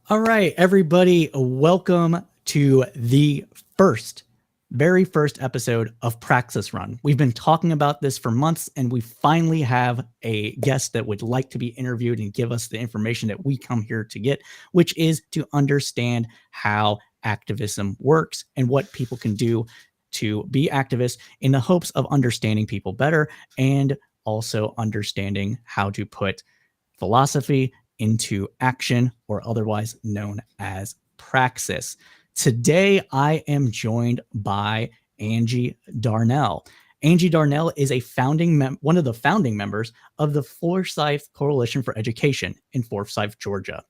All right, everybody, welcome to the very first episode of Praxis Run. We've been talking about this for months, and we finally have a guest that would like to be interviewed and give us the information that we come here to get, which is to understand how activism works and what people can do to be activists in the hopes of understanding people better and also understanding how to put philosophy into action, or otherwise known as praxis. Today, I am joined by Angie Darnell. Angie Darnell is one of the founding members of the Forsyth Coalition for Education in Forsyth, Georgia.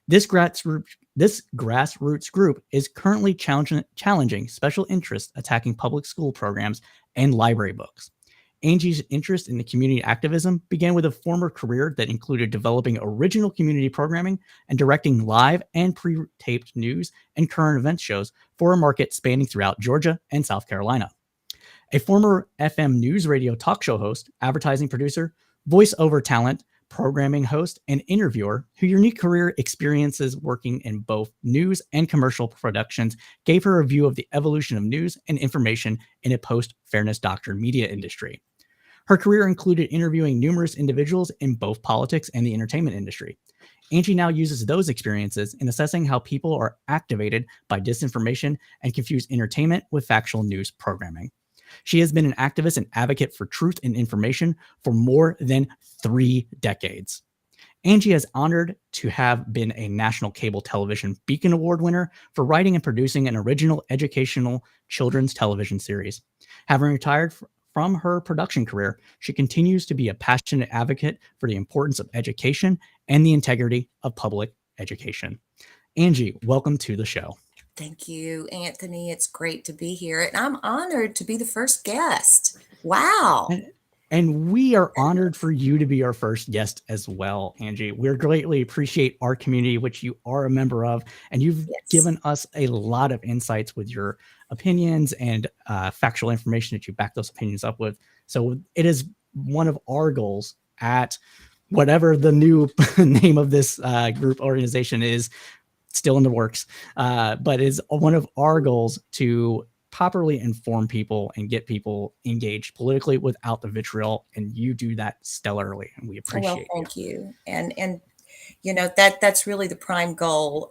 This grassroots group is currently challenging special interests attacking public school programs and library books. Angie's interest in the community activism began with a former career that included developing original community programming and directing live and pre-taped news and current event shows for a market spanning throughout Georgia and South Carolina. A former FM news radio talk show host, advertising producer, voiceover talent, programming host, and interviewer whose unique career experiences working in both news and commercial productions gave her a view of the evolution of news and information in a post-fairness doctrine media industry. Her career included interviewing numerous individuals in both politics and the entertainment industry. Angie now uses those experiences in assessing how people are activated by disinformation and confuse entertainment with factual news programming. She has been an activist and advocate for truth and information for more than 3 decades. Angie is honored to have been a National Cable Television Beacon Award winner for writing and producing an original educational children's television series. Having retired from her production career, she continues to be a passionate advocate for the importance of education and the integrity of public education. Angie, welcome to the show. Thank you, Anthony. It's great to be here. And I'm honored to be the first guest. Wow. And we are honored for you to be our first guest as well, Angie. We greatly appreciate our community, which you are a member of, and you've given us a lot of insights with your opinions and factual information that you back those opinions up with. So it is one of our goals at whatever the new name of this group organization is, still in the works, but is one of our goals to properly inform people and get people engaged politically without the vitriol, and you do that stellarly, and we appreciate well, thank you. And you know that's really the prime goal.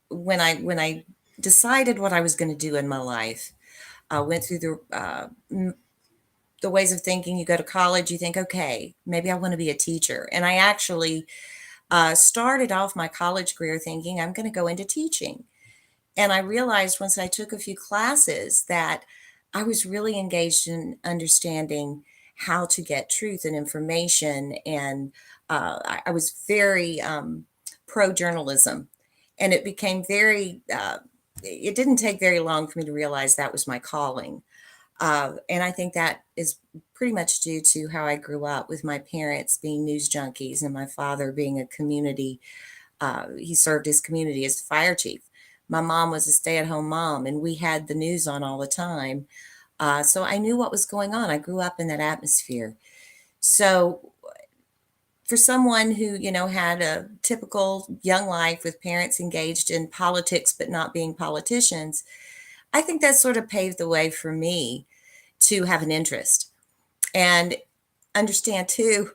When I decided what I was going to do in my life, I went through the ways of thinking. You go to college, you think, okay, maybe I want to be a teacher, and I actually started off my college career thinking I'm going to go into teaching. And I realized once I took a few classes that I was really engaged in understanding how to get truth and information. And I was very pro journalism. And it became it didn't take very long for me to realize that was my calling. And I think that is pretty much due to how I grew up with my parents being news junkies and my father being he served his community as fire chief. My mom was a stay-at-home mom, and we had the news on all the time. So I knew what was going on. I grew up in that atmosphere. So for someone who, had a typical young life with parents engaged in politics but not being politicians, I think that sort of paved the way for me to have an interest. And understand too,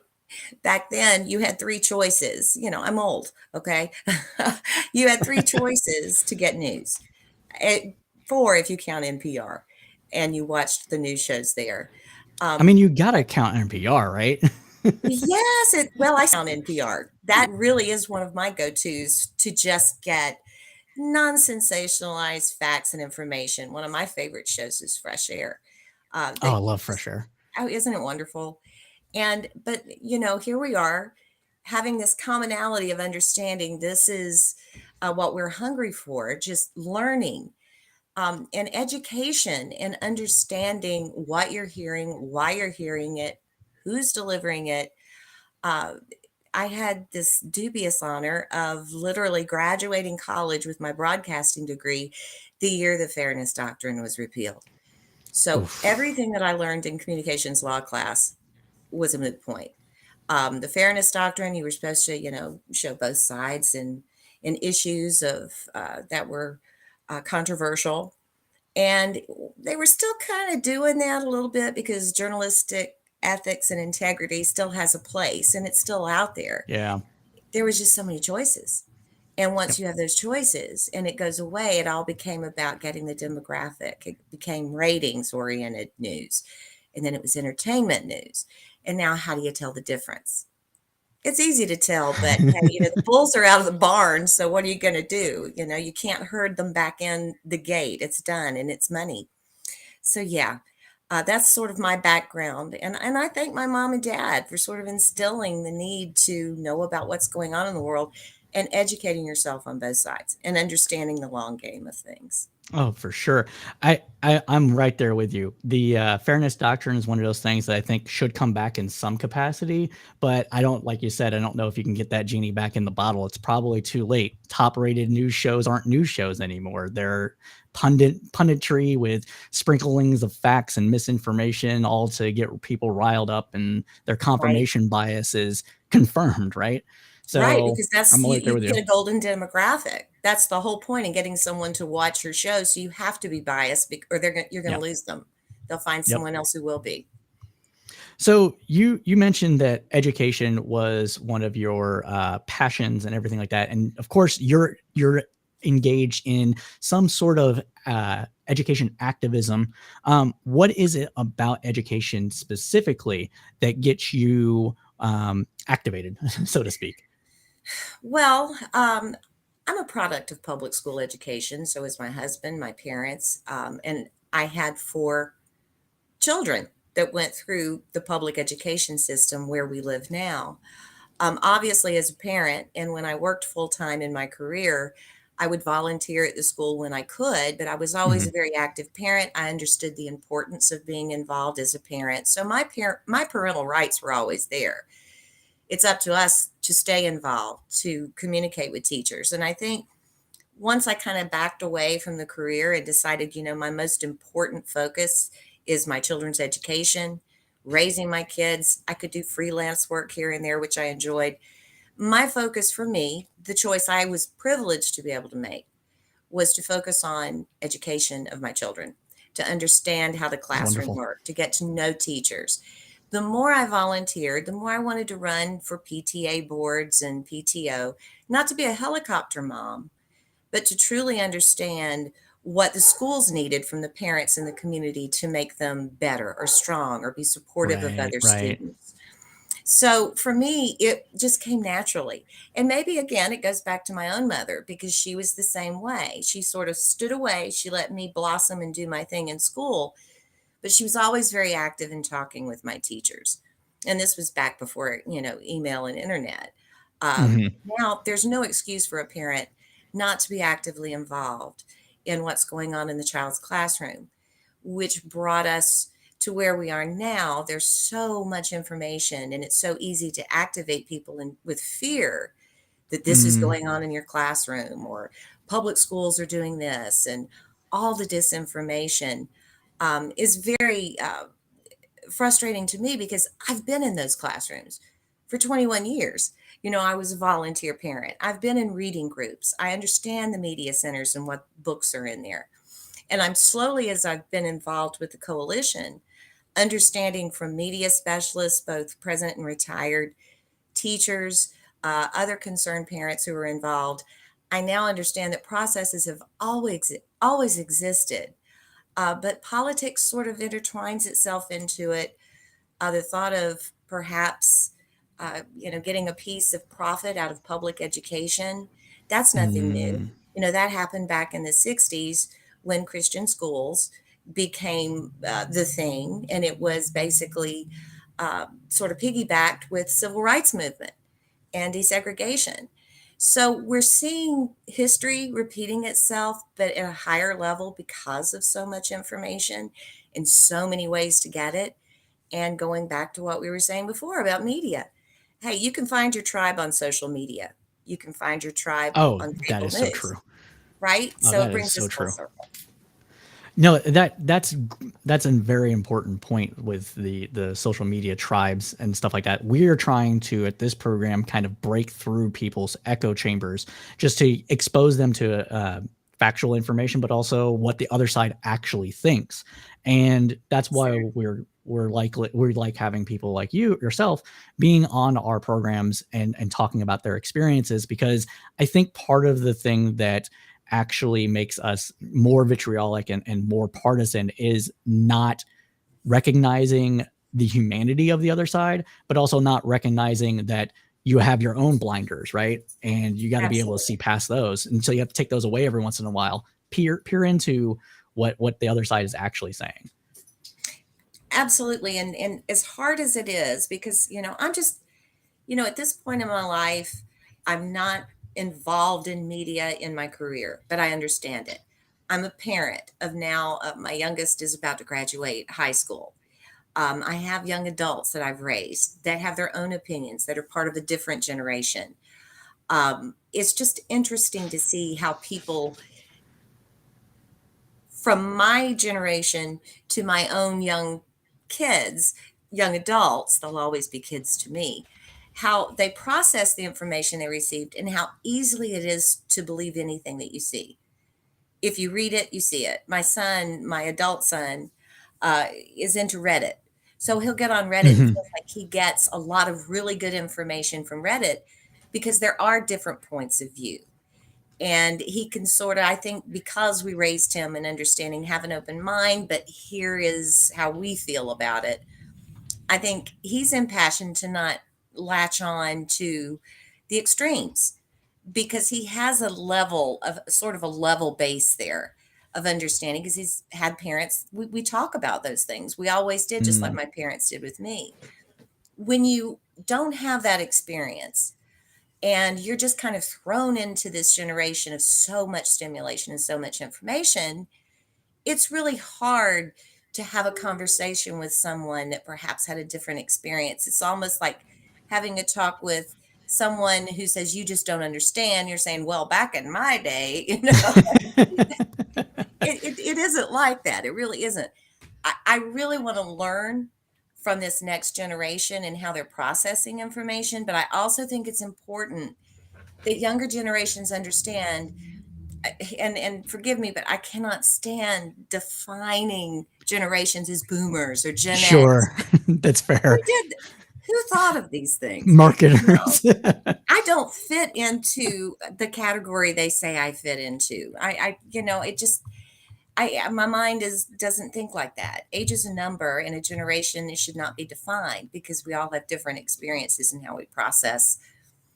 back then you had 3 choices. I'm old, okay? You had 3 choices to get news. 4 if you count NPR and you watched the news shows there. I mean, you gotta count NPR, right? Yes, I count NPR. That really is one of my go-tos to just get non-sensationalized facts and information. One of my favorite shows is Fresh Air. I love Fresh Air. Oh, isn't it wonderful? But here we are having this commonality of understanding this is what we're hungry for, just learning and education and understanding what you're hearing, why you're hearing it, who's delivering it. I had this dubious honor of literally graduating college with my broadcasting degree the year the Fairness Doctrine was repealed. So everything that I learned in communications law class was a moot point. The Fairness Doctrine, you were supposed to, show both sides in and issues that were controversial. And they were still kind of doing that a little bit because journalistic ethics and integrity still has a place and it's still out there. Yeah. There was just so many choices. And once Yep. you have those choices and it goes away, it all became about getting the demographic. It became ratings oriented news. And then it was entertainment news. And now, how do you tell the difference? It's easy to tell, but hey, the bulls are out of the barn. So what are you going to do? You can't herd them back in the gate. It's done and it's money. So yeah, that's sort of my background, and I thank my mom and dad for sort of instilling the need to know about what's going on in the world and educating yourself on both sides and understanding the long game of things. Oh, for sure. I'm right there with you. The fairness doctrine is one of those things that I think should come back in some capacity, but I don't, like you said, I don't know if you can get that genie back in the bottle. It's probably too late. Top-rated news shows aren't news shows anymore. They're punditry with sprinklings of facts and misinformation, all to get people riled up, and their Right. confirmation bias is confirmed, right? Right, So because that's I'm you right there you with get you. a golden demographic. That's the whole point in getting someone to watch your show, so you have to be biased or you're gonna Yeah. lose them. They'll find Yep. someone else who will be. So you mentioned that education was one of your passions and everything like that, and of course you're engaged in some sort of education activism. What is it about education specifically that gets you activated, so to speak? Well, I'm a product of public school education, so is my husband, my parents, and I had 4 children that went through the public education system where we live now. Obviously, as a parent, and when I worked full time in my career, I would volunteer at the school when I could, but I was always a Hmm. very active parent. I understood the importance of being involved as a parent. So my parental rights were always there. It's up to us to stay involved, to communicate with teachers. And I think once I kind of backed away from the career and decided, my most important focus is my children's education, raising my kids. I could do freelance work here and there, which I enjoyed. My focus for me, the choice I was privileged to be able to make, was to focus on education of my children, to understand how the It's classroom wonderful. worked, to get to know teachers. The more I volunteered, the more I wanted to run for PTA boards and PTO, not to be a helicopter mom, but to truly understand what the schools needed from the parents in the community to make them better or strong or be supportive of Right, other right. students. So for me, it just came naturally. And maybe again, it goes back to my own mother because she was the same way. She sort of stood away. She let me blossom and do my thing in school, but she was always very active in talking with my teachers. And this was back before, email and internet. Hmm. Now, there's no excuse for a parent not to be actively involved in what's going on in the child's classroom, which brought us to where we are now. There's so much information, and it's so easy to activate people with fear that this is Mm, going on in your classroom or public schools are doing this, and all the disinformation is very frustrating to me because I've been in those classrooms for 21 years. I was a volunteer parent. I've been in reading groups. I understand the media centers and what books are in there. And I'm slowly, as I've been involved with the coalition, understanding from media specialists, both present and retired, teachers, other concerned parents who are involved. I now understand that processes have always existed, but politics sort of intertwines itself into it. The thought of perhaps, getting a piece of profit out of public education, that's nothing new. mm, That happened back in the 60s when Christian schools became the thing, and it was basically sort of piggybacked with civil rights movement and desegregation. So we're seeing history repeating itself, but at a higher level because of so much information and so many ways to get it. And going back to what we were saying before about media, hey, you can find your tribe on social media. You can find your tribe oh, on that cable is so news, true. right? Oh, So it that is brings so us full true. circle. No, that's a very important point with the social media tribes and stuff like that. We are trying to at this program kind of break through people's echo chambers just to expose them to factual information, but also what the other side actually thinks. And that's why Sure. we like having people like you yourself being on our programs and talking about their experiences, because I think part of the thing that actually makes us more vitriolic and more partisan is not recognizing the humanity of the other side, but also not recognizing that you have your own blinders, right? And you got to be able to see Absolutely. past those. And so you have to take those away every once in a while, peer into what the other side is actually saying. Absolutely. And as hard as it is, because, I'm just, at this point in my life, I'm not involved in media in my career, but I understand it. I'm a parent of now, my youngest is about to graduate high school. I have young adults that I've raised that have their own opinions, that are part of a different generation. It's just interesting to see how people from my generation to my own kids, young adults, they'll always be kids to me, how they process the information they received and how easily it is to believe anything that you see. If you read it, you see it. My son, my adult son, is into Reddit. So he'll get on Reddit and Mhm. feels like he gets a lot of really good information from Reddit because there are different points of view. And he can sort of, I think, because we raised him in understanding, have an open mind, but here is how we feel about it. I think he's impassioned to not latch on to the extremes because he has a level of sort of a level base there of understanding because he's had parents. We talk about those things. We always did, just like Mm. my parents did with me. When you don't have that experience, and you're just kind of thrown into this generation of so much stimulation and so much information, it's really hard to have a conversation with someone that perhaps had a different experience. It's almost like having a talk with someone who says, "You just don't understand." You're saying, "Well, back in my day," it isn't like that. It really isn't. I really want to learn from this next generation and how they're processing information, but I also think it's important that younger generations understand, and forgive me, but I cannot stand defining generations as boomers or Gen X. Sure. That's fair. Who did who thought of these things? Marketers. I don't fit into the category they say I fit into. It just my mind doesn't think like that. Age is a number in a generation. It should not be defined because we all have different experiences in how we process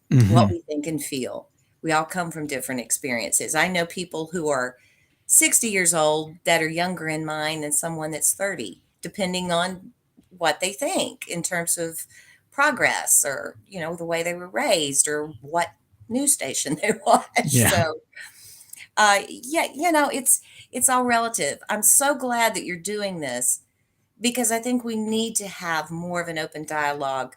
what Mhm. we think and feel. We all come from different experiences. I know people who are 60 years old that are younger in mind than someone that's 30, depending on what they think in terms of progress or, the way they were raised or what news station they watch. Yeah. So, yeah, it's all relative. I'm so glad that you're doing this because I think we need to have more of an open dialogue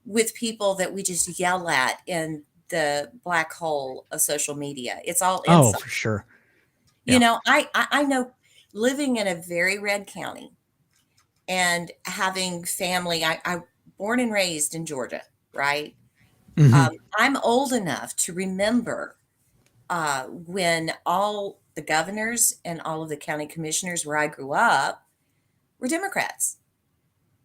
with people that we just yell at in the black hole of social media. It's all Oh, insult. for sure. Yeah. I know living in a very red county and having family, I born and raised in Georgia, right? Mhm. I'm old enough to remember when all the governors and all of the county commissioners where I grew up were Democrats.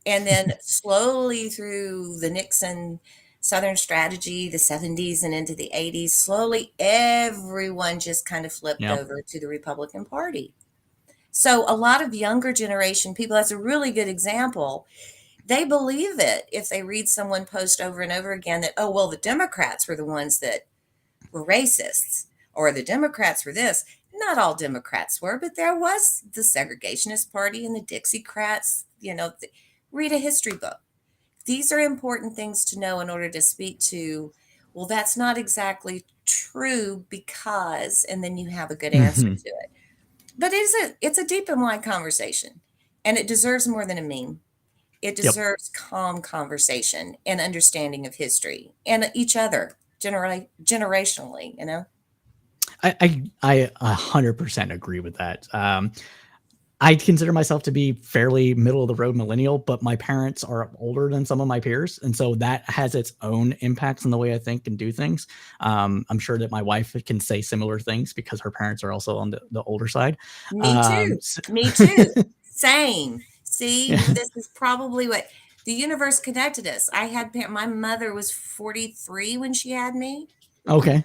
And then slowly through the Nixon Southern strategy, the 70s and into the 80s, slowly everyone just kind of flipped Yep. over to the Republican Party. So a lot of younger generation people, that's a really good example. They believe it if they read someone post over and over again that, oh, well, the Democrats were the ones that were racists or the Democrats were this. Not all Democrats were, but there was the Segregationist Party and the Dixiecrats. Read a history book. These are important things to know in order to speak to, well, that's not exactly true because, and then you have a good answer Mhm. to it. But it's a deep and wide conversation, and it deserves more than a meme. It Yep. deserves calm conversation and understanding of history and each other generationally. I 100% agree with that. I consider myself to be fairly middle of the road millennial, but my parents are older than some of my peers, and so that has its own impacts on the way I think and do things. I'm sure that my wife can say similar things because her parents are also on the older side. Me Um, too. so, Me too. Same. See, yeah. this is probably what the universe connected us. My mother was 43 when she had me, Okay.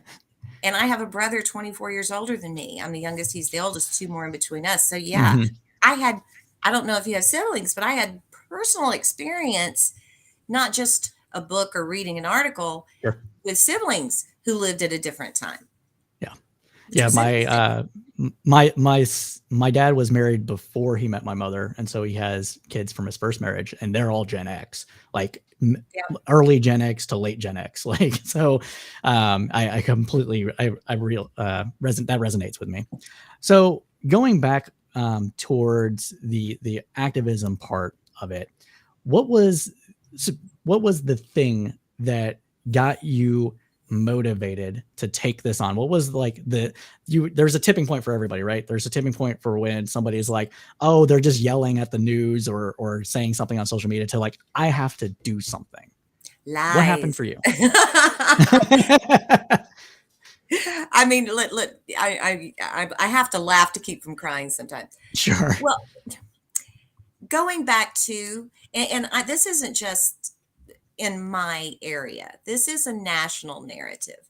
and I have a brother 24 years older than me. I'm the youngest, he's the oldest, two more in between us. So yeah, Hmm. I had I don't know if you have siblings, but I had personal experience, not just a book or reading an article Sure. with siblings who lived at a different time, Yeah. which Yeah, was interesting. my dad was married before he met my mother, and so he has kids from his first marriage, and they're all Gen X, like Yeah. early Gen X to late Gen X. Like so, I completely I real that resonates with me. So going back towards the activism part of it, what was what was the thing that got you motivated to take this on? What was like there's a tipping point for everybody, right? There's a tipping point for when somebody's like, oh, they're just yelling at the news or saying something on social media to like, I have to do something. What happened Lies. for you? I mean, I have to laugh to keep from crying sometimes. Sure. Well, going back to, this isn't just in my area. This is a national narrative.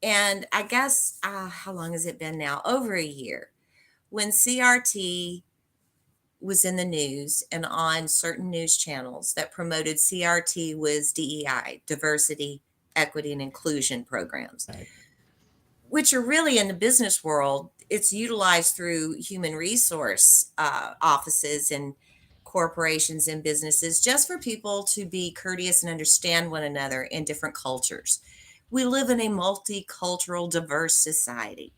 And I guess, how long has it been now? Over a year. When CRT was in the news and on certain news channels that promoted CRT was DEI, diversity, equity, and inclusion programs, Right. which are really in the business world, it's utilized through human resource offices and corporations and businesses just for people to be courteous and understand one another in different cultures. We live in a multicultural, diverse society.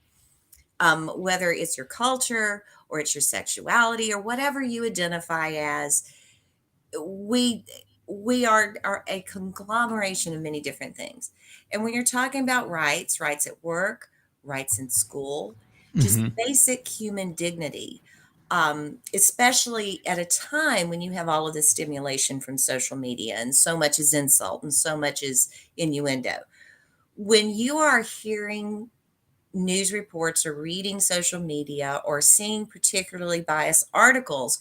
Whether it's your culture or it's your sexuality or whatever you identify as, we are a conglomeration of many different things. And when you're talking about rights at work, rights in school, just Hmm. basic human dignity, especially at a time when you have all of this stimulation from social media and so much is insult and so much is innuendo. When you are hearing news reports or reading social media or seeing particularly biased articles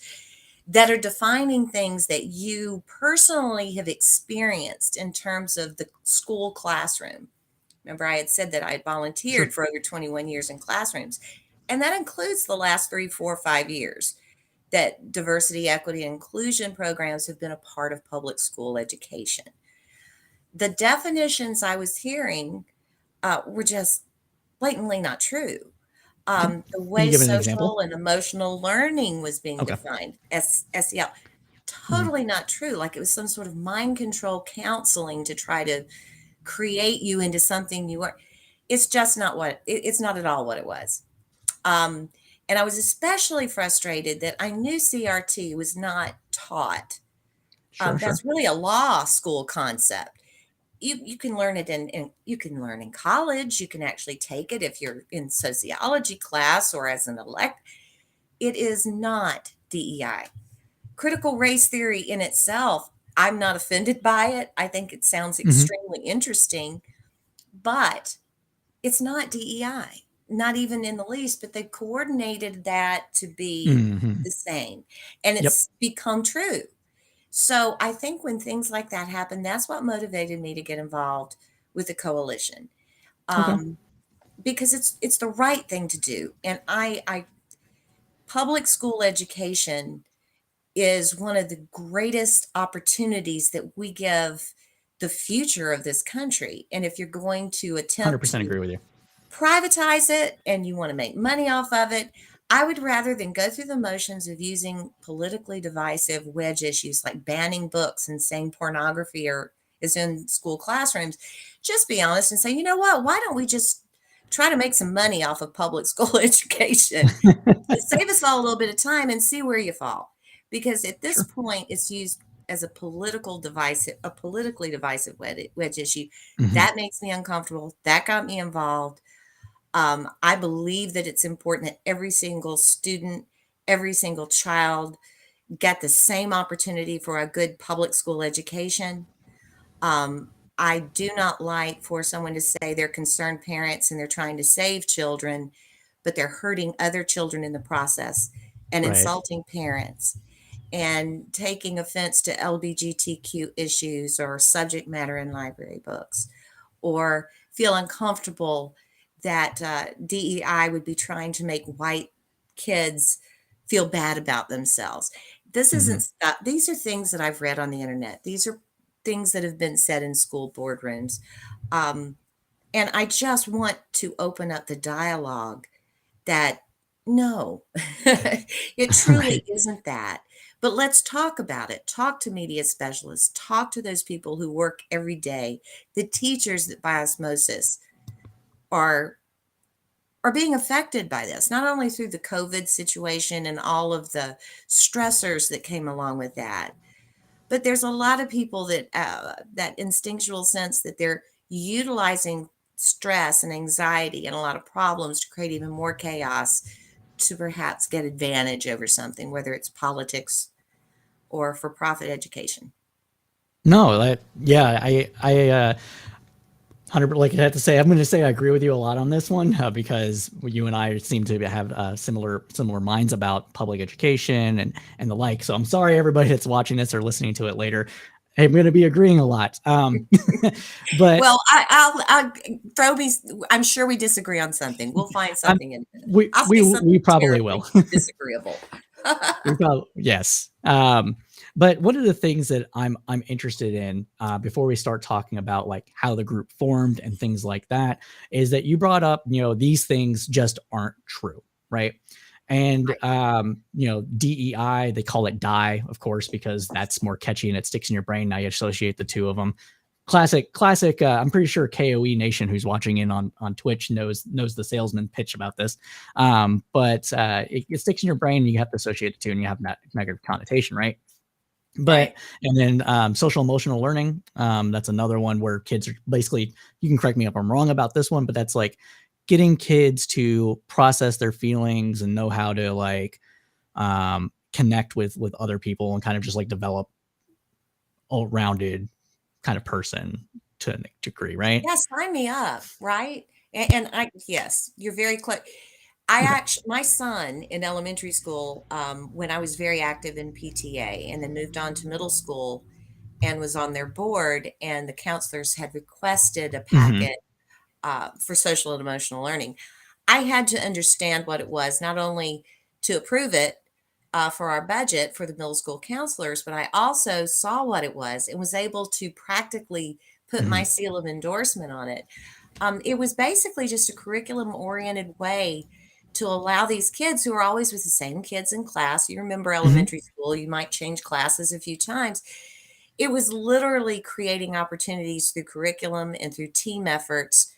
that are defining things that you personally have experienced in terms of the school classroom. Remember, I had said that I had volunteered Sure. for over 21 years in classrooms, and that includes the last 3, 4, 5 years that diversity, equity, and inclusion programs have been a part of public school education. The definitions I was hearing were just blatantly not true. Can The you way give an example? social and emotional learning was being Okay. defined, SEL, Hmm. totally not true. Like it was some sort of mind control counseling to try to create you into something you are. It's just not it's not at all what it was. Um, and I was especially frustrated that I knew CRT was not taught. Sure. Sure. That's really a law school concept. You can learn it you can learn in college. You can actually take it if you're in sociology class or as an elect. It is not DEI. Critical race theory in itself, I'm not offended by it. I think it sounds Hmm. extremely interesting, but it's not DEI, not even in the least, but they've coordinated that to be Hmm. the same. And Yep. it's become true. So I think when things like that happen, that's what motivated me to get involved with the coalition. Okay. Um, because it's the right thing to do. And I public school education is one of the greatest opportunities that we give the future of this country. And if you're going to attempt 100% to agree with you. privatize it and you want to make money off of it, I would rather than go through the motions of using politically divisive wedge issues like banning books and saying pornography or is in school classrooms, just be honest and say, you know what, why don't we just try to make some money off of public school education? Save us all a little bit of time and see where you fall. Because at this Sure. point, it's used as a politically divisive wedge issue. Hmm. That makes me uncomfortable. That got me involved. I believe that it's important that every single student every single child get the same opportunity for a good public school education. I do not like for someone to say they're concerned parents and they're trying to save children, but they're hurting other children in the process and Right. insulting parents and taking offense to LGBTQ issues or subject matter in library books, or feel uncomfortable that DEI would be trying to make white kids feel bad about themselves. This Mhm. isn't stuff, these are things that I've read on the internet. These are things that have been said in school boardrooms. Um, and I just want to open up the dialogue that no, it truly Right. isn't that. But let's talk about it. Talk to media specialists, talk to those people who work every day, the teachers that by osmosis are are being affected by this, not only through the COVID situation and all of the stressors that came along with that, but there's a lot of people that that instinctual sense that they're utilizing stress and anxiety and a lot of problems to create even more chaos to perhaps get advantage over something, whether it's politics or for profit education. No, yeah, I 100, like I have to say, I'm going to say I agree with you a lot on this one, because you and I seem to have similar minds about public education and the like. So I'm sorry, everybody that's watching this or listening to it later. I'm going to be agreeing a lot. But Well, I'll throw me. I'm sure we disagree on something. We'll find I'm, something in a minute. we, I'll we, say we something probably terribly will. disagreeable. We probably, yes. But one of the things that I'm interested in, before we start talking about like how the group formed and things like that, is that you brought up, these things just aren't true, right? And Right. DEI, they call it die, of course, because that's more catchy and it sticks in your brain. Now you associate the two of them. Classic. I'm pretty sure KOE Nation, who's watching in on Twitch, knows the salesman pitch about this. But it sticks in your brain, and you have to associate the two, and you have that negative connotation, right? But Right. and then social emotional learning, that's another one where kids are basically, you can correct me if I'm wrong about this one, but that's like getting kids to process their feelings and know how to like connect with other people and kind of just like develop all-rounded kind of person to a degree, right? Yeah, sign me up, right? And I, yes, you're very close. I Okay. actually, my son in elementary school, when I was very active in PTA and then moved on to middle school and was on their board, and the counselors had requested a Hmm. packet for social and emotional learning. I had to understand what it was, not only to approve it for our budget for the middle school counselors, but I also saw what it was and was able to practically put my Hmm. seal of endorsement on it. It was basically just a curriculum oriented way to allow these kids who are always with the same kids in class. You remember Hmm. elementary school, you might change classes a few times. It was literally creating opportunities through curriculum and through team efforts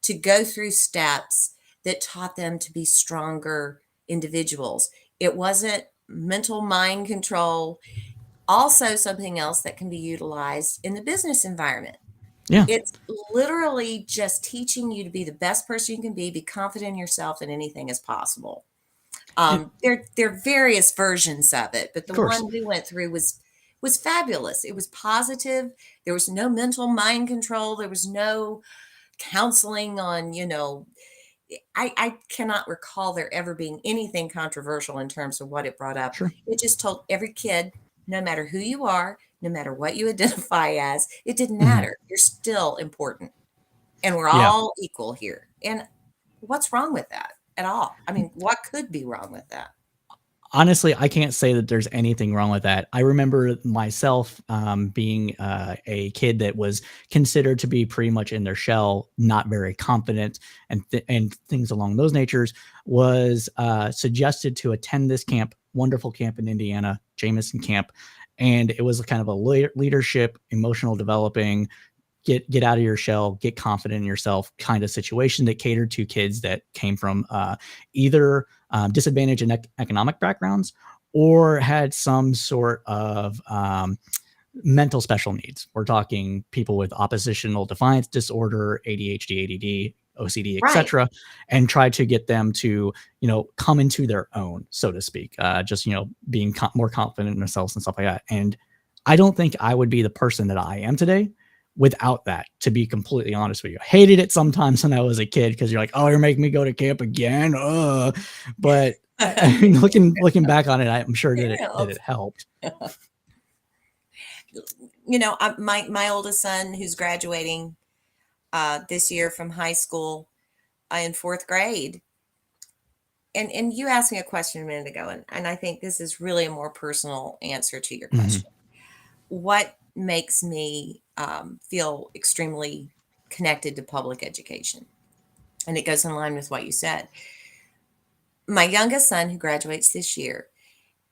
to go through steps that taught them to be stronger individuals. It wasn't mental mind control, also something else that can be utilized in the business environment. Yeah. It's literally just teaching you to be the best person you can be confident in yourself, and anything is possible. And There are various versions of it, but of the course. one we went through was fabulous. It was positive. There was no mental mind control. There was no counseling on, I cannot recall there ever being anything controversial in terms of what it brought up. Sure. It just told every kid, no matter who you are, no matter what you identify as, it didn't Hmm. matter. You're still important. And we're Yeah. all equal here. And what's wrong with that at all? I mean, what could be wrong with that? Honestly, I can't say that there's anything wrong with that. I remember myself being a kid that was considered to be pretty much in their shell, not very confident, and things along those natures. Was suggested to attend this camp, wonderful camp in Indiana, Jameson Camp, and it was kind of a leadership, emotional developing, get out of your shell, get confident in yourself kind of situation that catered to kids that came from either disadvantaged and economic backgrounds or had some sort of mental special needs. We're talking people with oppositional defiance disorder, ADHD, ADD, OCD, Right. etc., and try to get them to, come into their own, so to speak. Just, being more confident in themselves and stuff like that. And I don't think I would be the person that I am today without that, to be completely honest with you. I hated it sometimes when I was a kid because you're like, oh, you're making me go to camp again. But I mean, looking back on it, I'm sure that it helped. My oldest son, who's graduating this year from high school in fourth grade, and you asked me a question a minute ago, and I think this is really a more personal answer to your Mhm. question. What makes me feel extremely connected to public education? And it goes in line with what you said. My youngest son, who graduates this year,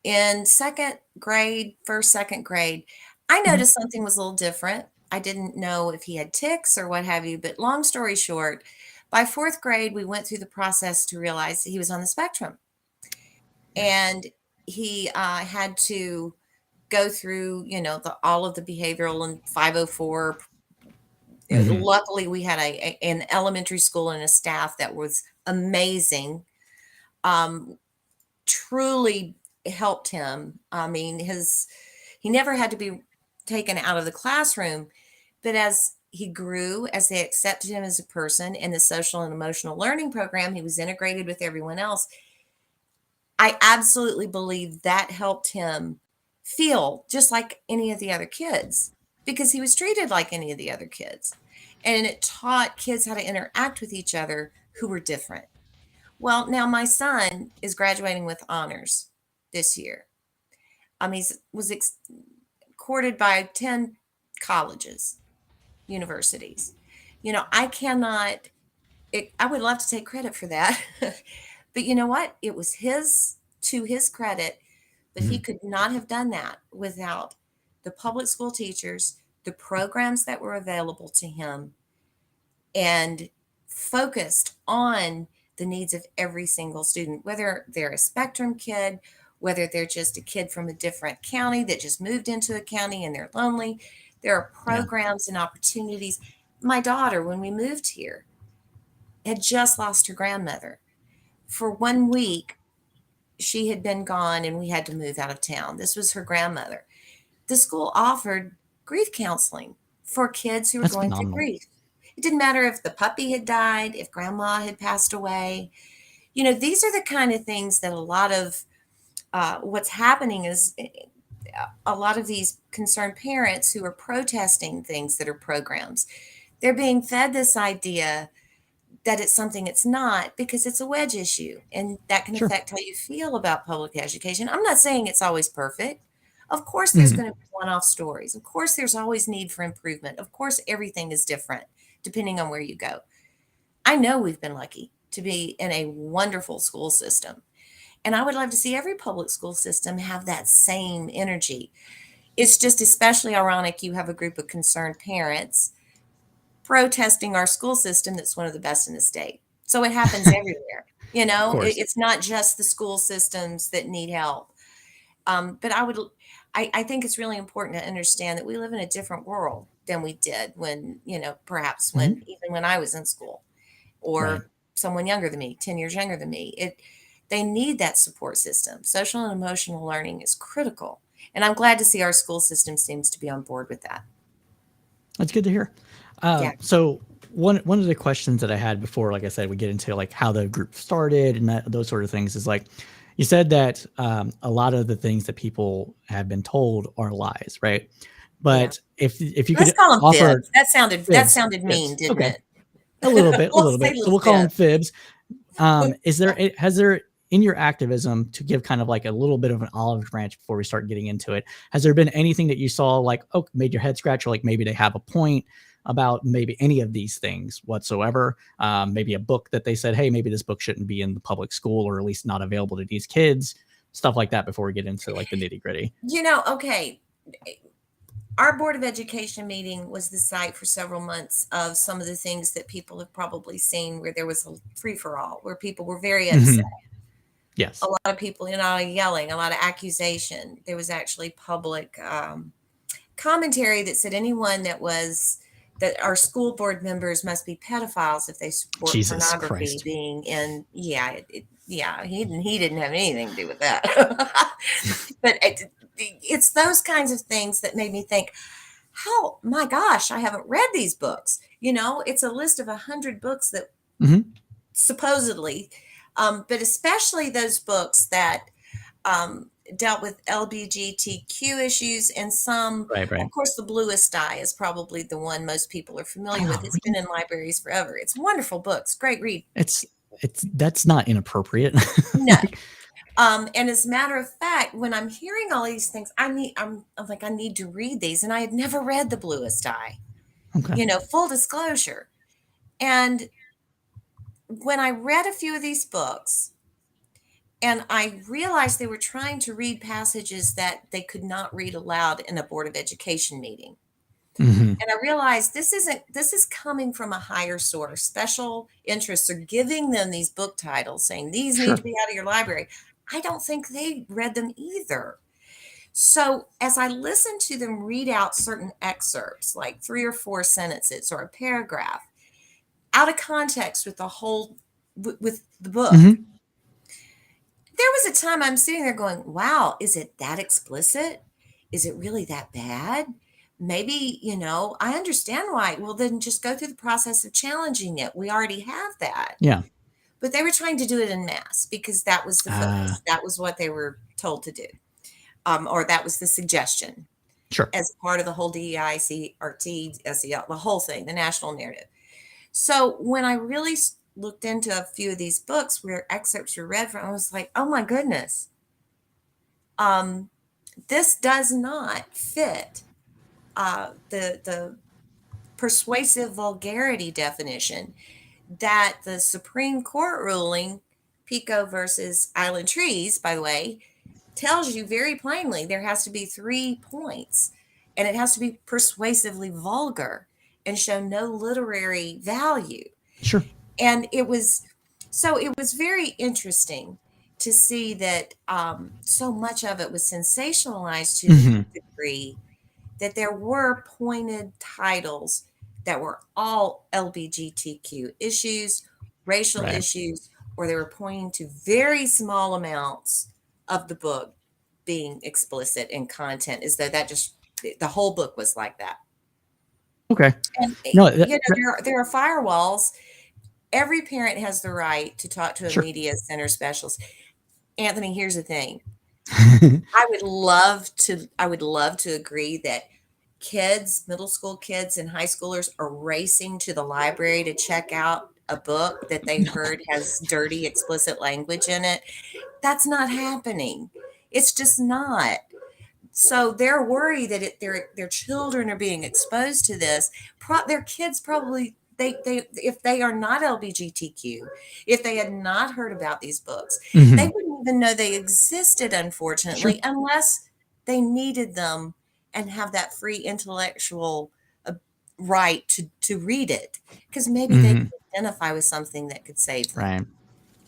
in second grade, I Mhm. noticed something was a little different. I didn't know if he had tics or what have you, but long story short, by fourth grade, we went through the process to realize that he was on the spectrum. Yeah. And he had to go through, all of the behavioral and 504. Mhm. Luckily, we had an elementary school and a staff that was amazing. Um, Truly helped him. I mean, he never had to be taken out of the classroom, but as he grew, as they accepted him as a person in the social and emotional learning program, he was integrated with everyone else. I absolutely believe that helped him feel just like any of the other kids because he was treated like any of the other kids. And it taught kids how to interact with each other who were different. Well, now my son is graduating with honors this year. He was courted by 10 colleges, universities. I cannot, I would love to take credit for that. But you know what? It was to his credit, but he Mhm. could not have done that without the public school teachers, the programs that were available to him, and focused on the needs of every single student, whether they're a spectrum kid, whether they're just a kid from a different county that just moved into a county and they're lonely. There are Yeah. programs and opportunities. My daughter, when we moved here, had just lost her grandmother. For 1 week, she had been gone and we had to move out of town. This was her grandmother. The school offered grief counseling for kids who were That's going through phenomenal. grief. It didn't matter if the puppy had died, if grandma had passed away. These are the kind of things that a lot of what's happening is a lot of these concerned parents who are protesting things that are programs, they're being fed this idea that it's something it's not because it's a wedge issue and that can Sure. affect how you feel about public education. I'm not saying it's always perfect. Of course, there's Mhm. going to be one off stories. Of course, there's always need for improvement. Of course, everything is different depending on where you go. I know we've been lucky to be in a wonderful school system. And I would love to see every public school system have that same energy. It's just especially ironic you have a group of concerned parents protesting our school system that's one of the best in the state. So it happens everywhere. Of course. It's not just the school systems that need help. But I think it's really important to understand that we live in a different world than we did when, perhaps Mhm. even when I was in school Right. or someone younger than me, 10 years younger than me. They need that support system. Social and emotional learning is critical. And I'm glad to see our school system seems to be on board with that. That's good to hear. Yeah. So one of the questions that I had before, like I said, we get into like how the group started and those sort of things is like, you said that a lot of the things that people have been told are lies, right? Yeah. But if you Let's could call them offer fibs. That fibs, sounded mean, fibs, didn't okay, it? a Let's little say bit. So little we'll call them fibs. fibs. Has there in your activism, to give kind of like a little bit of an olive branch before we start getting into it, has there been anything that you saw like, oh, made your head scratch, or like maybe they have a point about maybe any of these things whatsoever? Maybe a book that they said, hey, maybe this book shouldn't be in the public school, or at least not available to these kids, stuff like that, before we get into like the nitty gritty. Okay. Our Board of Education meeting was the site for several months of some of the things that people have probably seen where there was a free for all, where people were very upset. Mhm. A Yes. lot of people, yelling, a lot of accusation. There was actually public commentary that said anyone that was that our school board members must be pedophiles if they support Jesus pornography Christ. being in. Yeah, he didn't have anything to do with that. But it's those kinds of things that made me think, how, my gosh, I haven't read these books. It's a list of 100 books that Mhm. supposedly, but especially those books that dealt with LGBTQ issues, and some, Right. of course, The Bluest Eye is probably the one most people are familiar with. Oh, It's been in libraries forever. It's wonderful books, great read. it's that's not inappropriate. No. And as a matter of fact, when I'm hearing all these things, I'm like, I need to read these. And I had never read The Bluest Eye, Okay. full disclosure. And when I read a few of these books, and I realized they were trying to read passages that they could not read aloud in a Board of Education meeting. Mhm. And I realized this is coming from a higher source. Special interests are giving them these book titles saying these need to Sure. be out of your library. I don't think they read them either. So as I listened to them read out certain excerpts, like 3 or 4 sentences or a paragraph, out of context with with the book, Mhm. there was a time I'm sitting there going, wow, is it that explicit? Is it really that bad? Maybe, I understand why. Well, then just go through the process of challenging it. We already have that. Yeah. But they were trying to do it in mass because that was the Ah, focus. That was what they were told to do. Or that was the suggestion sure. as part of the whole DEI, CRT, SEL, the whole thing, the national narrative. So when I really looked into a few of these books where excerpts were read from, I was like, oh my goodness. This does not fit the persuasive vulgarity definition that the Supreme Court ruling, Pico versus Island Trees, by the way, tells you very plainly there has to be 3 points, and it has to be persuasively vulgar and show no literary value. Sure. And it was very interesting to see that so much of it was sensationalized to the Mhm. degree that there were pointed titles that were all LGBTQ issues, racial Right. issues, or they were pointing to very small amounts of the book being explicit in content, as though that just the whole book was like that. Okay. And No, there are firewalls. Every parent has the right to talk to a sure. media center specialist. Anthony, here's the thing. Mhm. I would love to agree that kids, middle school kids and high schoolers are racing to the library to check out a book that they heard has dirty, explicit language in it. That's not happening. It's just not. So they're worried that their children are being exposed to this. Their kids probably they if they are not LGBTQ, if they had not heard about these books, they wouldn't even know they existed, Sure. unfortunately, unless they needed them and have that free intellectual right to read it, because maybe they Mhm. could identify with something that could save them. Right.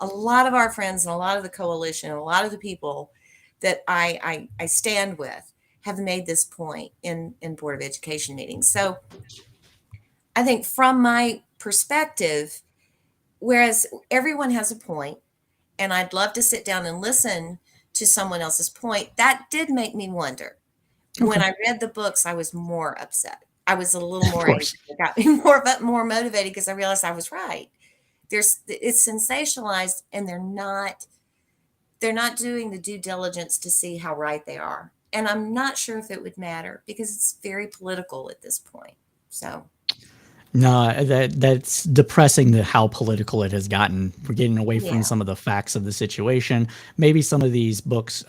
A lot of our friends and a lot of the coalition, and a lot of the people that I stand with have made this point in Board of Education meetings. So I think from my perspective, whereas everyone has a point, and I'd love to sit down and listen to someone else's point, that did make me wonder. When Okay. I read the books, I was more upset. I was a little Of more angry. course. It got me more motivated because I realized I was right. It's sensationalized, and they're not doing the due diligence to see how right they are. And I'm not sure if it would matter because it's very political at this point. So, No, that's depressing how political it has gotten. We're getting away from yeah, some of the facts of the situation. Maybe some of these books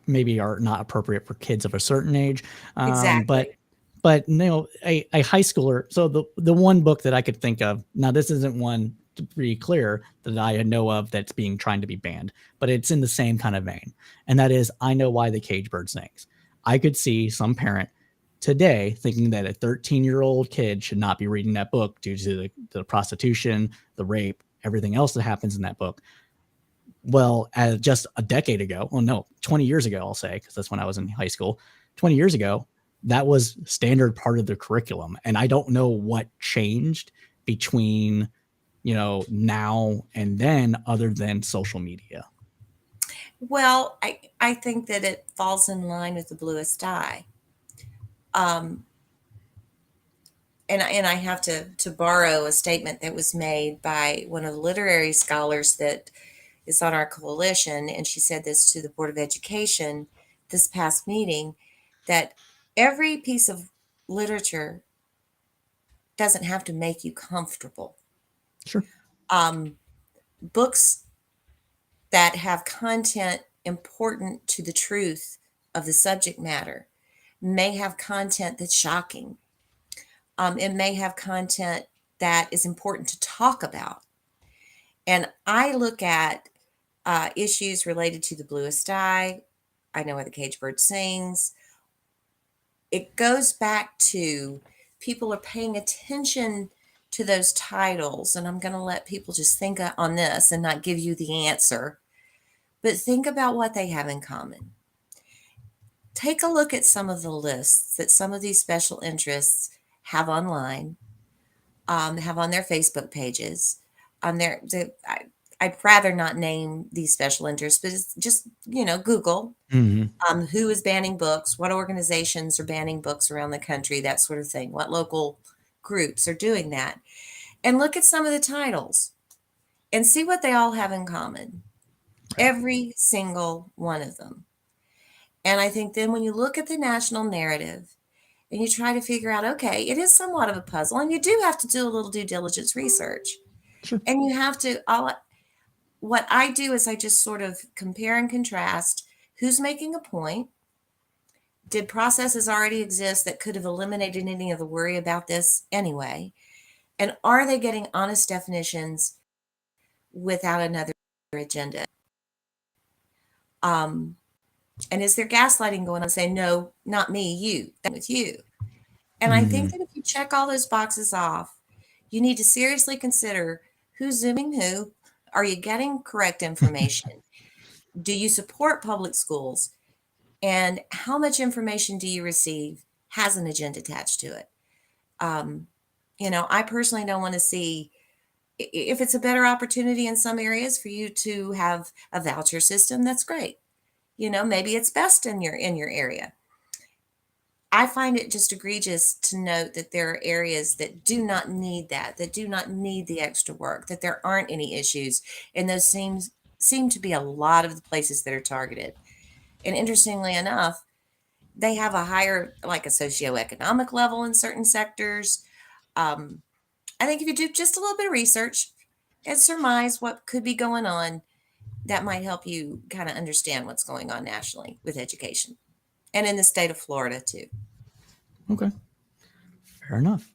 maybe are not appropriate for kids of a certain age. exactly. But a high schooler. So the one book that I could think of, now this isn't one to be clear that I know of that's being trying to be banned, but it's in the same kind of vein. And that is I Know Why the Cage Bird Sings. I could see some parent today thinking that a 13-year-old kid should not be reading that book due to the prostitution, the rape, everything else that happens in that book. Well, as just a decade ago, well, no, 20 years ago, I'll say, because that's when I was in high school. 20 years ago, that was standard part of the curriculum. And I don't know what changed between, now and then, other than social media. Well, I think that it falls in line with the bluest eye. Um, and I have to borrow a statement that was made by one of the literary scholars that is on our coalition, and she said this to the Board of Education this past meeting, that every piece of literature doesn't have to make you comfortable. Sure. Books that have content important to the truth of the subject matter may have content that's shocking. It may have content that is important to talk about. And I look at issues related to the bluest eye. I Know Why the Caged Bird Sings. It goes back to people are paying attention to those titles. And I'm going to let people just think on this and not give you the answer. But think about what they have in common. Take a look at some of the lists that some of these special interests have online, have on their Facebook pages. I'd rather not name these special interests, but it's just, Google who is banning books, what organizations are banning books around the country, that sort of thing, what local groups are doing that. And look at some of the titles and see what they all have in common. Right. Every single one of them. And I think then when you look at the national narrative and you try to figure out, okay, it is somewhat of a puzzle, and you do have to do a little due diligence research. Sure. And you have to, what I do is I just sort of compare and contrast who's making a point. Did processes already exist that could have eliminated any of the worry about this anyway? And are they getting honest definitions without another agenda? And is there gaslighting going on, saying, no, not me, you, that with you? And I think that if you check all those boxes off, you need to seriously consider who's Zooming who. Are you getting correct information? Do you support public schools? And how much information do you receive has an agenda attached to it? I personally don't want to see, if it's a better opportunity in some areas for you to have a voucher system, that's great. Maybe it's best in your area. I find it just egregious to note that there are areas that do not need that do not need the extra work, that there aren't any issues. And those seem to be a lot of the places that are targeted. And interestingly enough, they have a higher, like a socioeconomic level in certain sectors. I think if you do just a little bit of research and surmise what could be going on, that might help you kind of understand what's going on nationally with education and in the state of Florida too. Okay. Fair enough.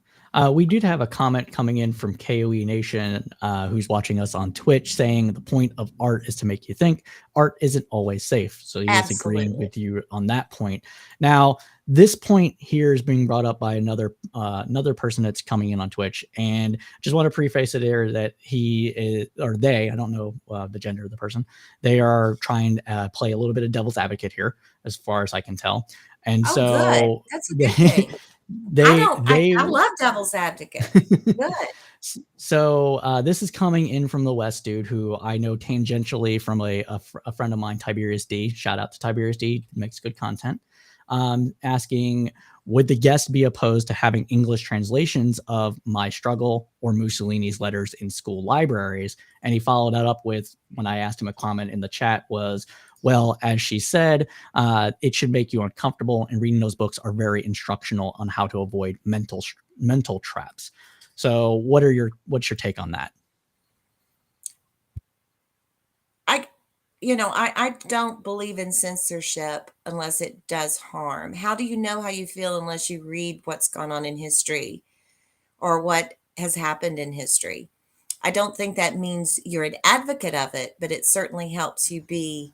We did have a comment coming in from KOE Nation, who's watching us on Twitch, saying the point of art is to make you think. Art isn't always safe. So he is agreeing with you on that point. Now, this point here is being brought up by another person that's coming in on Twitch, and just want to preface it there that he is, or they, I don't know the gender of the person, they are trying to play a little bit of devil's advocate here, as far as I can tell. And good. That's a good thing. I love devil's advocate. Good. So this is coming in from the West dude, who I know tangentially from a friend of mine, Tiberius D. Shout out to Tiberius D. Makes good content. Asking, would the guest be opposed to having English translations of My Struggle or Mussolini's letters in school libraries? And he followed that up with, when I asked him a comment in the chat, was, well, as she said, it should make you uncomfortable, and reading those books are very instructional on how to avoid mental traps. So what's your take on that? I don't believe in censorship unless it does harm. How do you know how you feel unless you read what's gone on in history or what has happened in history? I don't think that means you're an advocate of it, but it certainly helps you be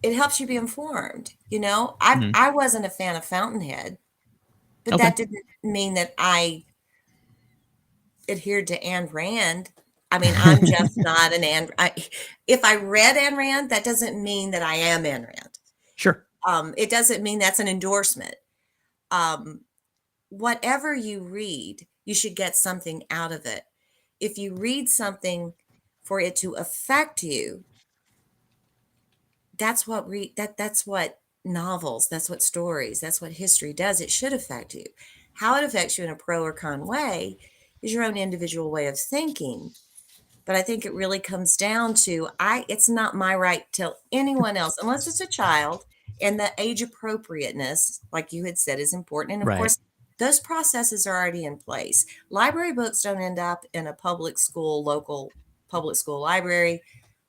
informed. I wasn't a fan of Fountainhead, but that didn't mean that I adhered to Ayn Rand. I mean, I'm just not an if I read Ayn Rand, that doesn't mean that I am Ayn Rand. Sure. It doesn't mean that's an endorsement. Whatever you read, you should get something out of it. If you read something for it to affect you, that's what novels, that's what stories, that's what history does. It should affect you. How it affects you in a pro or con way is your own individual way of thinking. But I think it really comes down to it's not my right to tell anyone else, unless it's a child, and the age appropriateness, like you had said, is important. And of Right. course, those processes are already in place. Library books don't end up in a local public school library,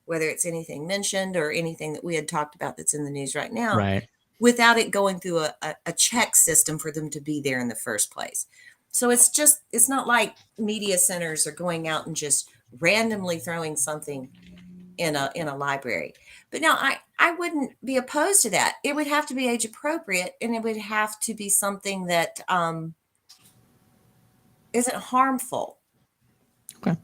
whether it's anything mentioned or anything that we had talked about that's in the news right now, Right. without it going through a check system for them to be there in the first place. So it's not like media centers are going out and just randomly throwing something in a library. But no, I wouldn't be opposed to that. It would have to be age appropriate, and it would have to be something that isn't harmful. Okay.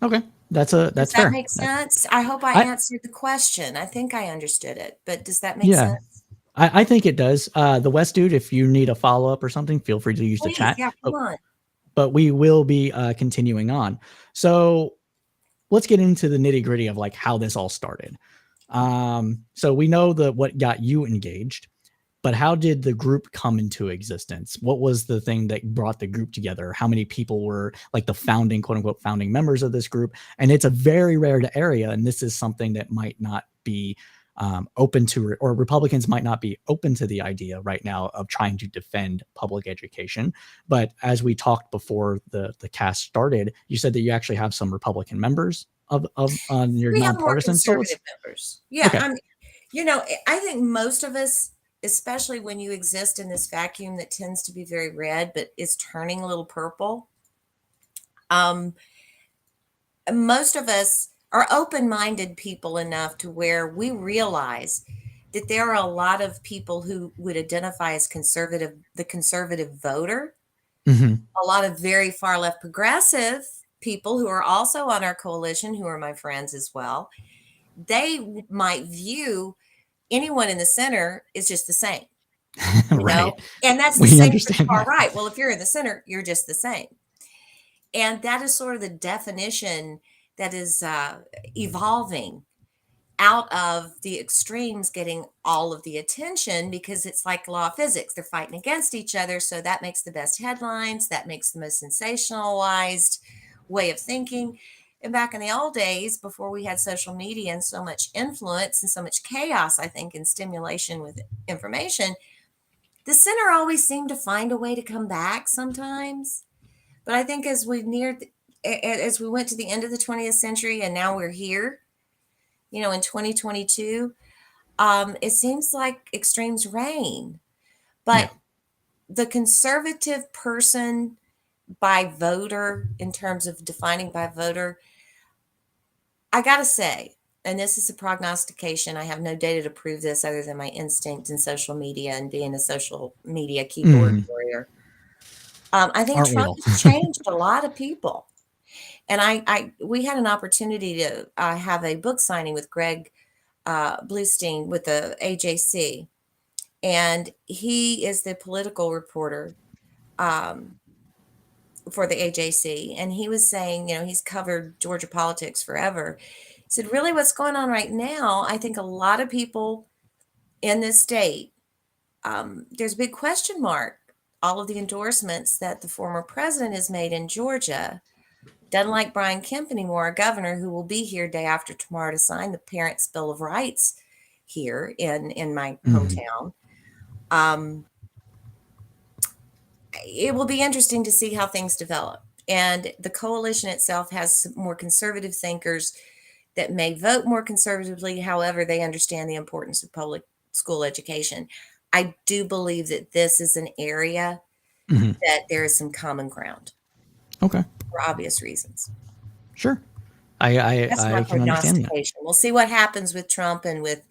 Okay. Does That's that fair. make sense? I hope I I answered the question. I think I understood it, but does that make Yeah. sense? I think it does. The West Dude, if you need a follow up or something, feel free to use the Please, chat. yeah, come on. But we will be continuing on. So let's get into the nitty gritty of like how this all started. So we know what got you engaged, but how did the group come into existence? What was the thing that brought the group together? How many people were like the founding, quote unquote, founding members of this group? And it's a very rare area. And this is something that might not be open to, or Republicans might not be open to the idea right now of trying to defend public education. But as we talked before the cast started, you said that you actually have some Republican members of on your We have more nonpartisan. So conservative members. Yeah, okay. I think most of us, especially when you exist in this vacuum that tends to be very red but is turning a little purple, most of us are open-minded people enough to where we realize that there are a lot of people who would identify as the conservative voter, Mm-hmm. a lot of very far left progressive people who are also on our coalition, who are my friends as well. They might view anyone in the center is just the same, Right. and that's the We same for the understand far that. right. Well, if you're in the center, you're just the same. And that is sort of the definition that is evolving out of the extremes getting all of the attention, because it's like law of physics. They're fighting against each other. So that makes the best headlines. That makes the most sensationalized way of thinking. And back in the old days, before we had social media and so much influence and so much chaos, I think, and stimulation with information, the center always seemed to find a way to come back sometimes. But I think as we went to the end of the 20th century and now we're here, in 2022, it seems like extremes reign. But Yeah. the conservative person by voter, in terms of defining by voter, I got to say, and this is a prognostication, I have no data to prove this other than my instinct in social media and being a social media keyboard Mm. warrior. I think Aren't we Trump all? has changed a lot of people. And we had an opportunity to have a book signing with Greg Bluestein with the AJC, and he is the political reporter for the AJC. And he was saying, he's covered Georgia politics forever. He said, really, what's going on right now? I think a lot of people in this state, there's a big question mark. All of the endorsements that the former president has made in Georgia. Doesn't like Brian Kemp anymore, our governor, who will be here day after tomorrow to sign the Parents' Bill of Rights here in my hometown. It will be interesting to see how things develop. And the coalition itself has some more conservative thinkers that may vote more conservatively. However, they understand the importance of public school education. I do believe that this is an area Mm-hmm. that there is some common ground Okay. for obvious reasons. Sure. That's my I can understand that. prognostication. We'll see what happens with Trump and with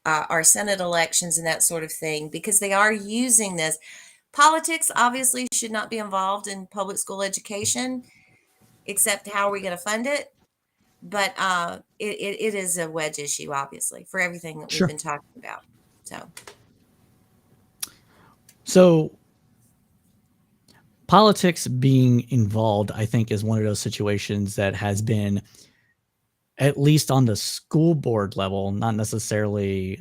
our Senate elections and that sort of thing, because they are using this. Politics obviously should not be involved in public school education, except how are we going to fund it? But it is a wedge issue, obviously, for everything that we've Sure. been talking about. So So politics being involved, I think, is one of those situations that has been, at least on the school board level, not necessarily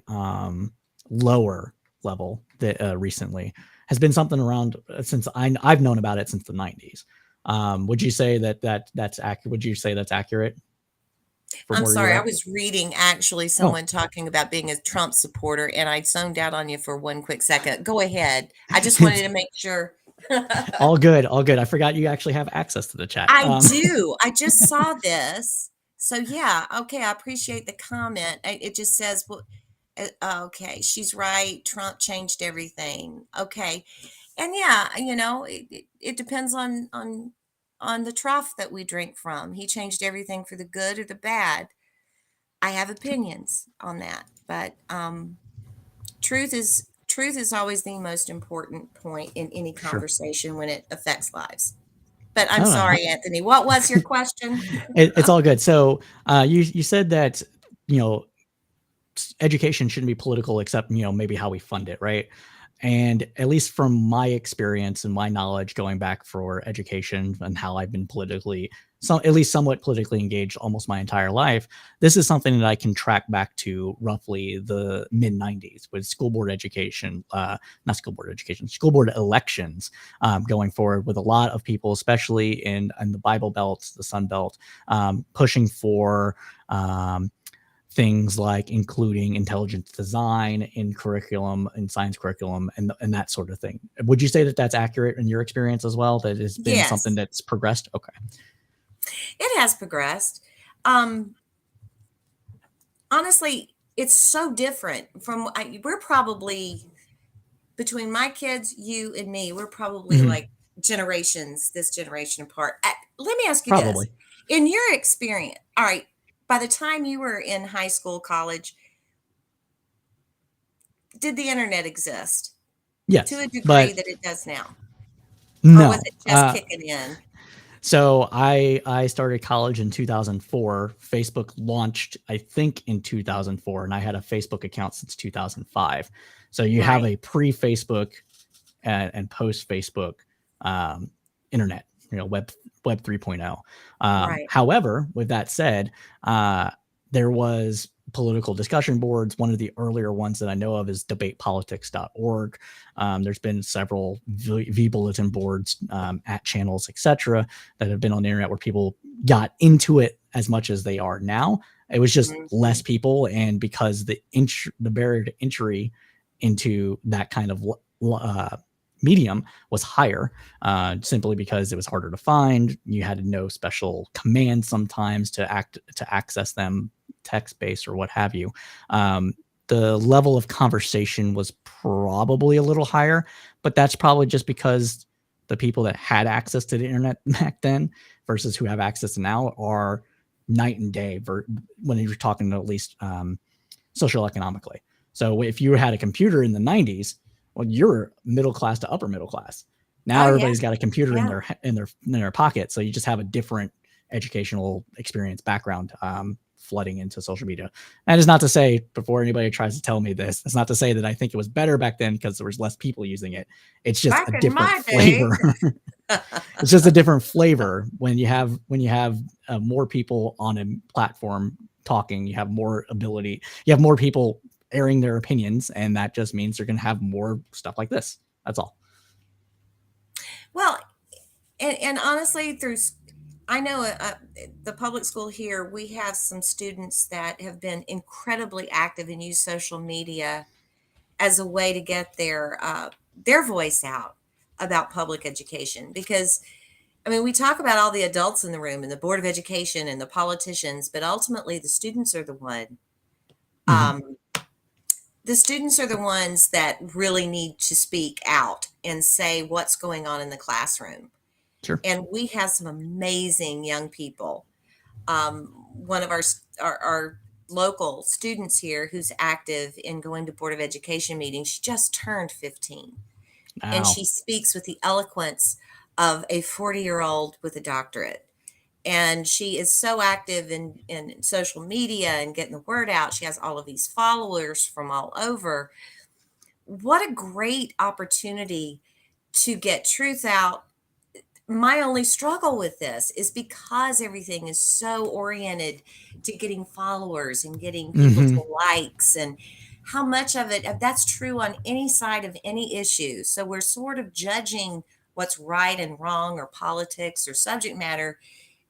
lower level, that recently has been something around since I've known about it since the 90s. Would you say that's accurate? Would you say that's accurate from I'm where you're sorry, I at? was reading actually Oh, someone talking about being a Trump supporter, and I zoned out on you for one quick second. Go ahead. I just wanted it's to make sure. all good, all good. I forgot you actually have access to the chat. I do. I just saw this. So yeah, okay, I appreciate the comment. It just says, well, okay, she's right. Trump changed everything. Okay. And yeah, it depends on the trough that we drink from. He changed everything for the good or the bad. I have opinions on that, but truth is always the most important point in any Sure. conversation when it affects lives. But I'm No, no, no. sorry, Anthony. What was your question? It's all good. So you said that, you know, education shouldn't be political except, you know, maybe how we fund it, right? And at least from my experience and my knowledge going back for education and how I've been politically, so at least somewhat politically engaged almost my entire life, this is something that I can track back to roughly the mid 90s with school board education, not school board education, school board elections, going forward, with a lot of people, especially in the Bible Belt, the Sun Belt, pushing for things like including intelligence design in curriculum, in science curriculum, and that sort of thing. Would you say that that's accurate in your experience as well? That has been something Yes, that's progressed? Okay. it has progressed. Um, Honestly, it's so different from we're probably between my kids, you and me, we're probably Mhm. like this generation apart. Let me ask you this. Probably. In your experience, all right, by the time you were in high school, college, did the internet exist to Yes, a degree but that it does now? Or was no. it just kicking in? So I started college in 2004. Facebook launched, I think, in 2004, and I had a Facebook account since 2005. So you have Right, a pre-Facebook and post Facebook um, internet, you know, web 3.0. right. However, with that said, there was political discussion boards. One of the earlier ones that I know of is debatepolitics.org. There's been several bulletin boards, at channels, etc., that have been on the internet where people got into it as much as they are now. It was just less Mhm. people, and because the barrier to entry into that kind of medium was higher, simply because it was harder to find. You had to know special commands sometimes to access them, text based or what have you. The level of conversation was probably a little higher, but that's probably just because the people that had access to the internet back then versus who have access now are night and day when you're talking at least social economically. So if you had a computer in the 90s, well, you're middle class to upper middle class. Now Oh yeah, everybody's got a computer in yeah. their pocket, so you just have a different educational experience background, flooding into social media. That is not to say, before anybody tries to tell me this, it's not to say that I think it was better back then because there was less people using it. It's just a Back in different my day. flavor. It's just a different flavor when you have more people on a platform talking. You have more ability. You have more people airing their opinions, and that just means you're going to have more stuff like this. That's all. Well, and honestly, I know the public school here, we have some students that have been incredibly active and use social media as a way to get their voice out about public education. Because I mean, we talk about all the adults in the room and the board of education and the politicians, but ultimately Mhm. um, the students are the ones that really need to speak out and say what's going on in the classroom. Sure. And we have some amazing young people. One of our local students here who's active in going to board of education meetings, she just turned 15, and Wow. she speaks with the eloquence of a 40-year-old with a doctorate. And she is so active in social media and getting the word out. She has all of these followers from all over. what a great opportunity to get truth out. My only struggle with this is because everything is so oriented to getting followers and getting people Hmm. to likes, and how much of it that's true on any side of any issue. So we're sort of judging what's right and wrong, or politics or subject matter,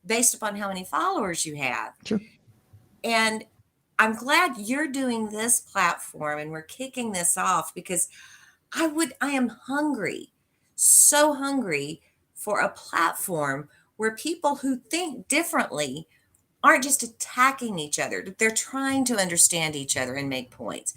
based upon how many followers you have. Sure. And I'm glad you're doing this platform and we're kicking this off, because I am hungry, so hungry for a platform where people who think differently aren't just attacking each other. They're trying to understand each other and make points.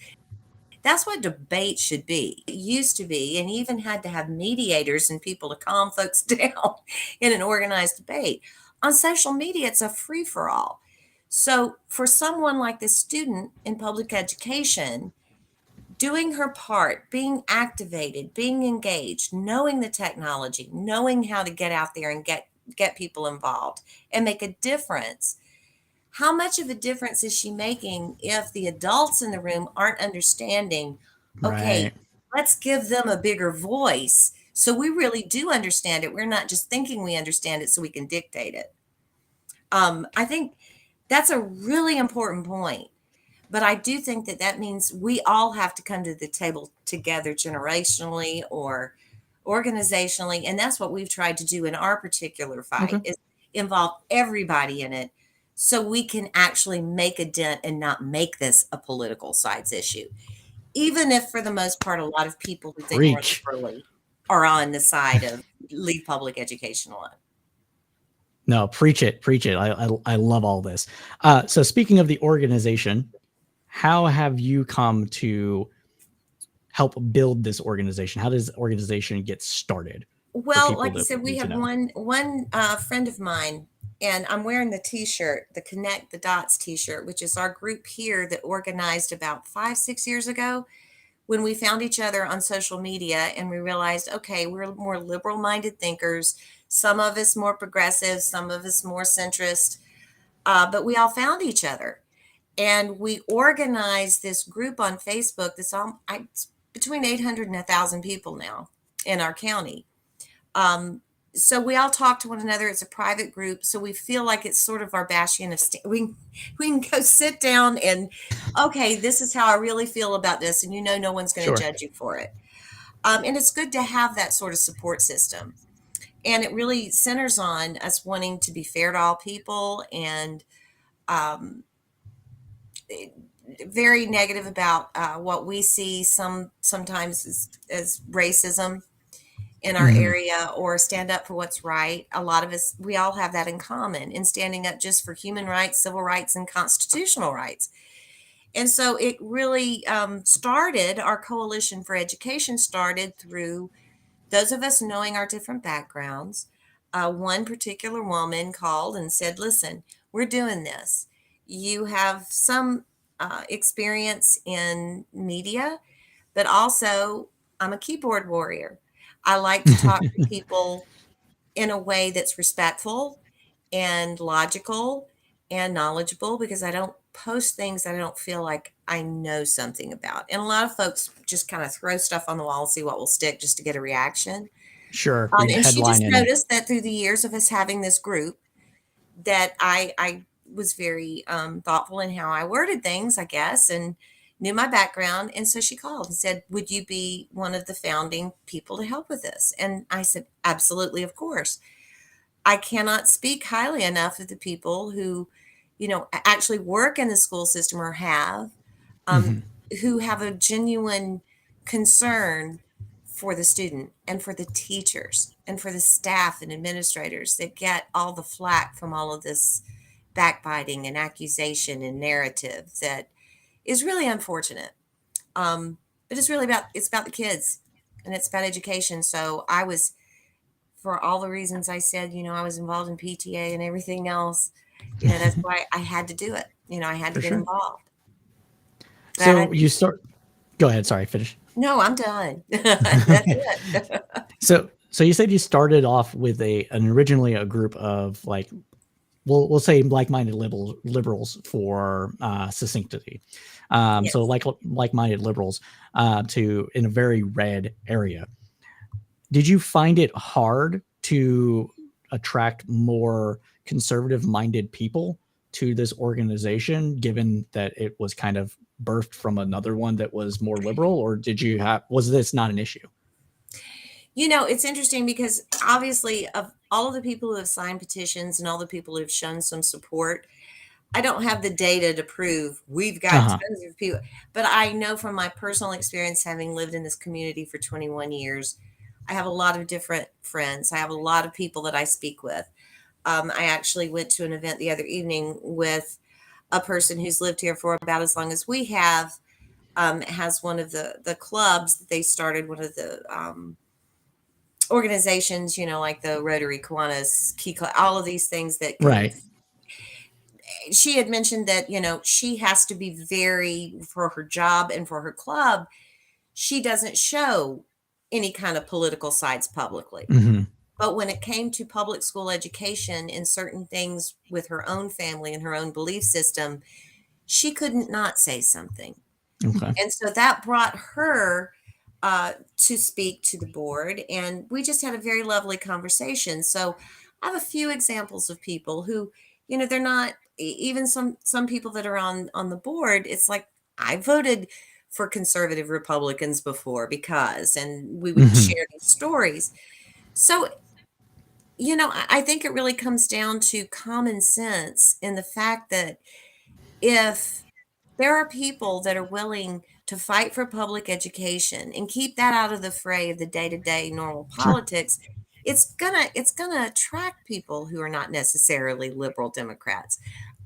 That's what debate should be. It used to be, and even had to have mediators and people to calm folks down in an organized debate. On social media, it's a free for all. So, for someone like this student in public education, doing her part, being activated, being engaged, knowing the technology, knowing how to get out there and get people involved and make a difference. How much of a difference is she making if the adults in the room aren't understanding, okay, Right. let's give them a bigger voice so we really do understand it. We're not just thinking we understand it so we can dictate it. I think that's a really important point. But I do think that that means we all have to come to the table together, generationally or organizationally. And that's what we've tried to do in our particular fight, Okay. is involve everybody in it so we can actually make a dent and not make this a political sides issue. Even if, for the most part, a lot of people who think more Preach. liberally are on the side of leave public education alone. No, preach it, preach it. I love all this. So speaking of the organization, how have you come to help build this organization? How does the organization get started for Well, people like I to said, we need to have know? one friend of mine, and I'm wearing the T-shirt, the Connect the Dots T-shirt, which is our group here that organized about 5, 6 years ago, when we found each other on social media and we realized, okay, we're more liberal-minded thinkers. Some of us more progressive, some of us more centrist, but we all found each other, and we organized this group on Facebook that's it's between 800 and 1,000 people now in our county. So we all talk to one another. It's a private group, so we feel like it's sort of our bastion of we can go sit down and, okay, this is how I really feel about this, and no one's going to Sure. judge you for it. And it's good to have that sort of support system, and it really centers on us wanting to be fair to all people, and um, very negative about what we see sometimes as racism in our Hmm. area, or stand up for what's right. A lot of us, we all have that in common in standing up just for human rights, civil rights, and constitutional rights. And so it really started, our Coalition for Education started through those of us knowing our different backgrounds. One particular woman called and said, listen, we're doing this. You have some experience in media, but also I'm a keyboard warrior. I like to talk to people in a way that's respectful and logical and knowledgeable, because I don't post things that I don't feel like I know something about. And a lot of folks just kind of throw stuff on the wall and see what will stick just to get a reaction. Sure. Read the And she headline just and noticed that through the years of us having this group, that I was very thoughtful in how I worded things, I guess, and knew my background. And so she called and said, would you be one of the founding people to help with this? And I said, absolutely, of course. I cannot speak highly enough of the people who, actually work in the school system or um, mhm. who have a genuine concern for the student and for the teachers and for the staff and administrators that get all the flack from all of this backbiting and accusation and narrative that is really unfortunate. But it's about the kids, and it's about education. So I was, for all the reasons I said, I was involved in PTA and everything else. That's why I had to do it. I had to For get sure. involved. Glad I So you did. start. Go ahead. Sorry. Finish. No, I'm done. That's it. So you said you started off with an originally a group of like we'll say like-minded liberals for succinctity. So Yes. like-minded liberals to in a very red area. Did you find it hard to attract more conservative-minded people to this organization, given that it was kind of birthed from another one that was more liberal, or was this not an issue? It's interesting because obviously, of all of the people who have signed petitions and all the people who have shown some support, I don't have the data to prove we've got Uh-huh. tons of people, but I know from my personal experience, having lived in this community for 21 years, I have a lot of different friends. I have a lot of people that I speak with. I actually went to an event the other evening with a person who's lived here for about as long as we have. Has one of the clubs that they started, one of the organizations, like the Rotary, Kiwanis, Key Club, all of these things that can. Right. She had mentioned that she has to be very, for her job and for her club, she doesn't show any kind of political sides publicly. Mm-hmm. But when it came to public school education and certain things with her own family and her own belief system, she couldn't not say something. Okay. And so that brought her to speak to the board. And we just had a very lovely conversation. So I have a few examples of people who, they're not even some people that are on the board. It's like, I voted for conservative Republicans before because, and we would Mm-hmm. share these stories. So, I think it really comes down to common sense in the fact that if there are people that are willing to fight for public education and keep that out of the fray of the day-to-day normal Sure. politics, it's gonna attract people who are not necessarily liberal Democrats.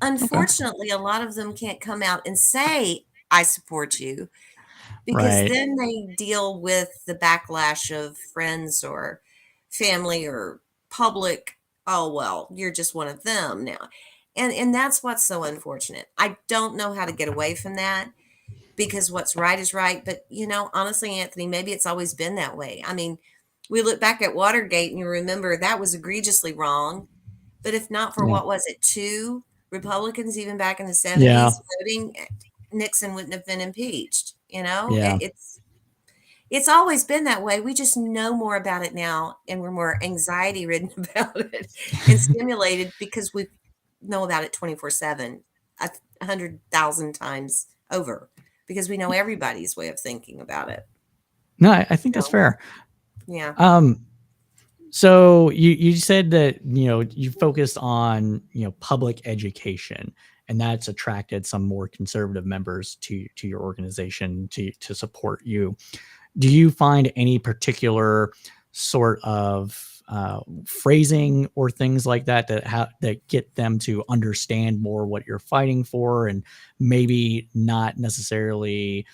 Okay. Unfortunately, a lot of them can't come out and say, I support you, because Right. then they deal with the backlash of friends or family or public. Oh, well, you're just one of them now. And that's what's so unfortunate. I don't know how to get away from that, because what's right is right. But honestly, Anthony, maybe it's always been that way. I mean, we look back at Watergate and you remember that was egregiously wrong. But if not for, Yeah. what was it, two Republicans even back in the Yeah. 70s voting, Nixon wouldn't have been impeached. Yeah. It's always been that way. We just know more about it now, and we're more anxiety ridden about it and stimulated because we know about it 24/7, 100,000 times over, because we know everybody's way of thinking about it. No, I think that's So, fair. yeah. Um, so you said that you focused on public education, and that's attracted some more conservative members to your organization to support you. Do you find any particular sort of phrasing or things like that that get them to understand more what you're fighting for, and maybe not necessarily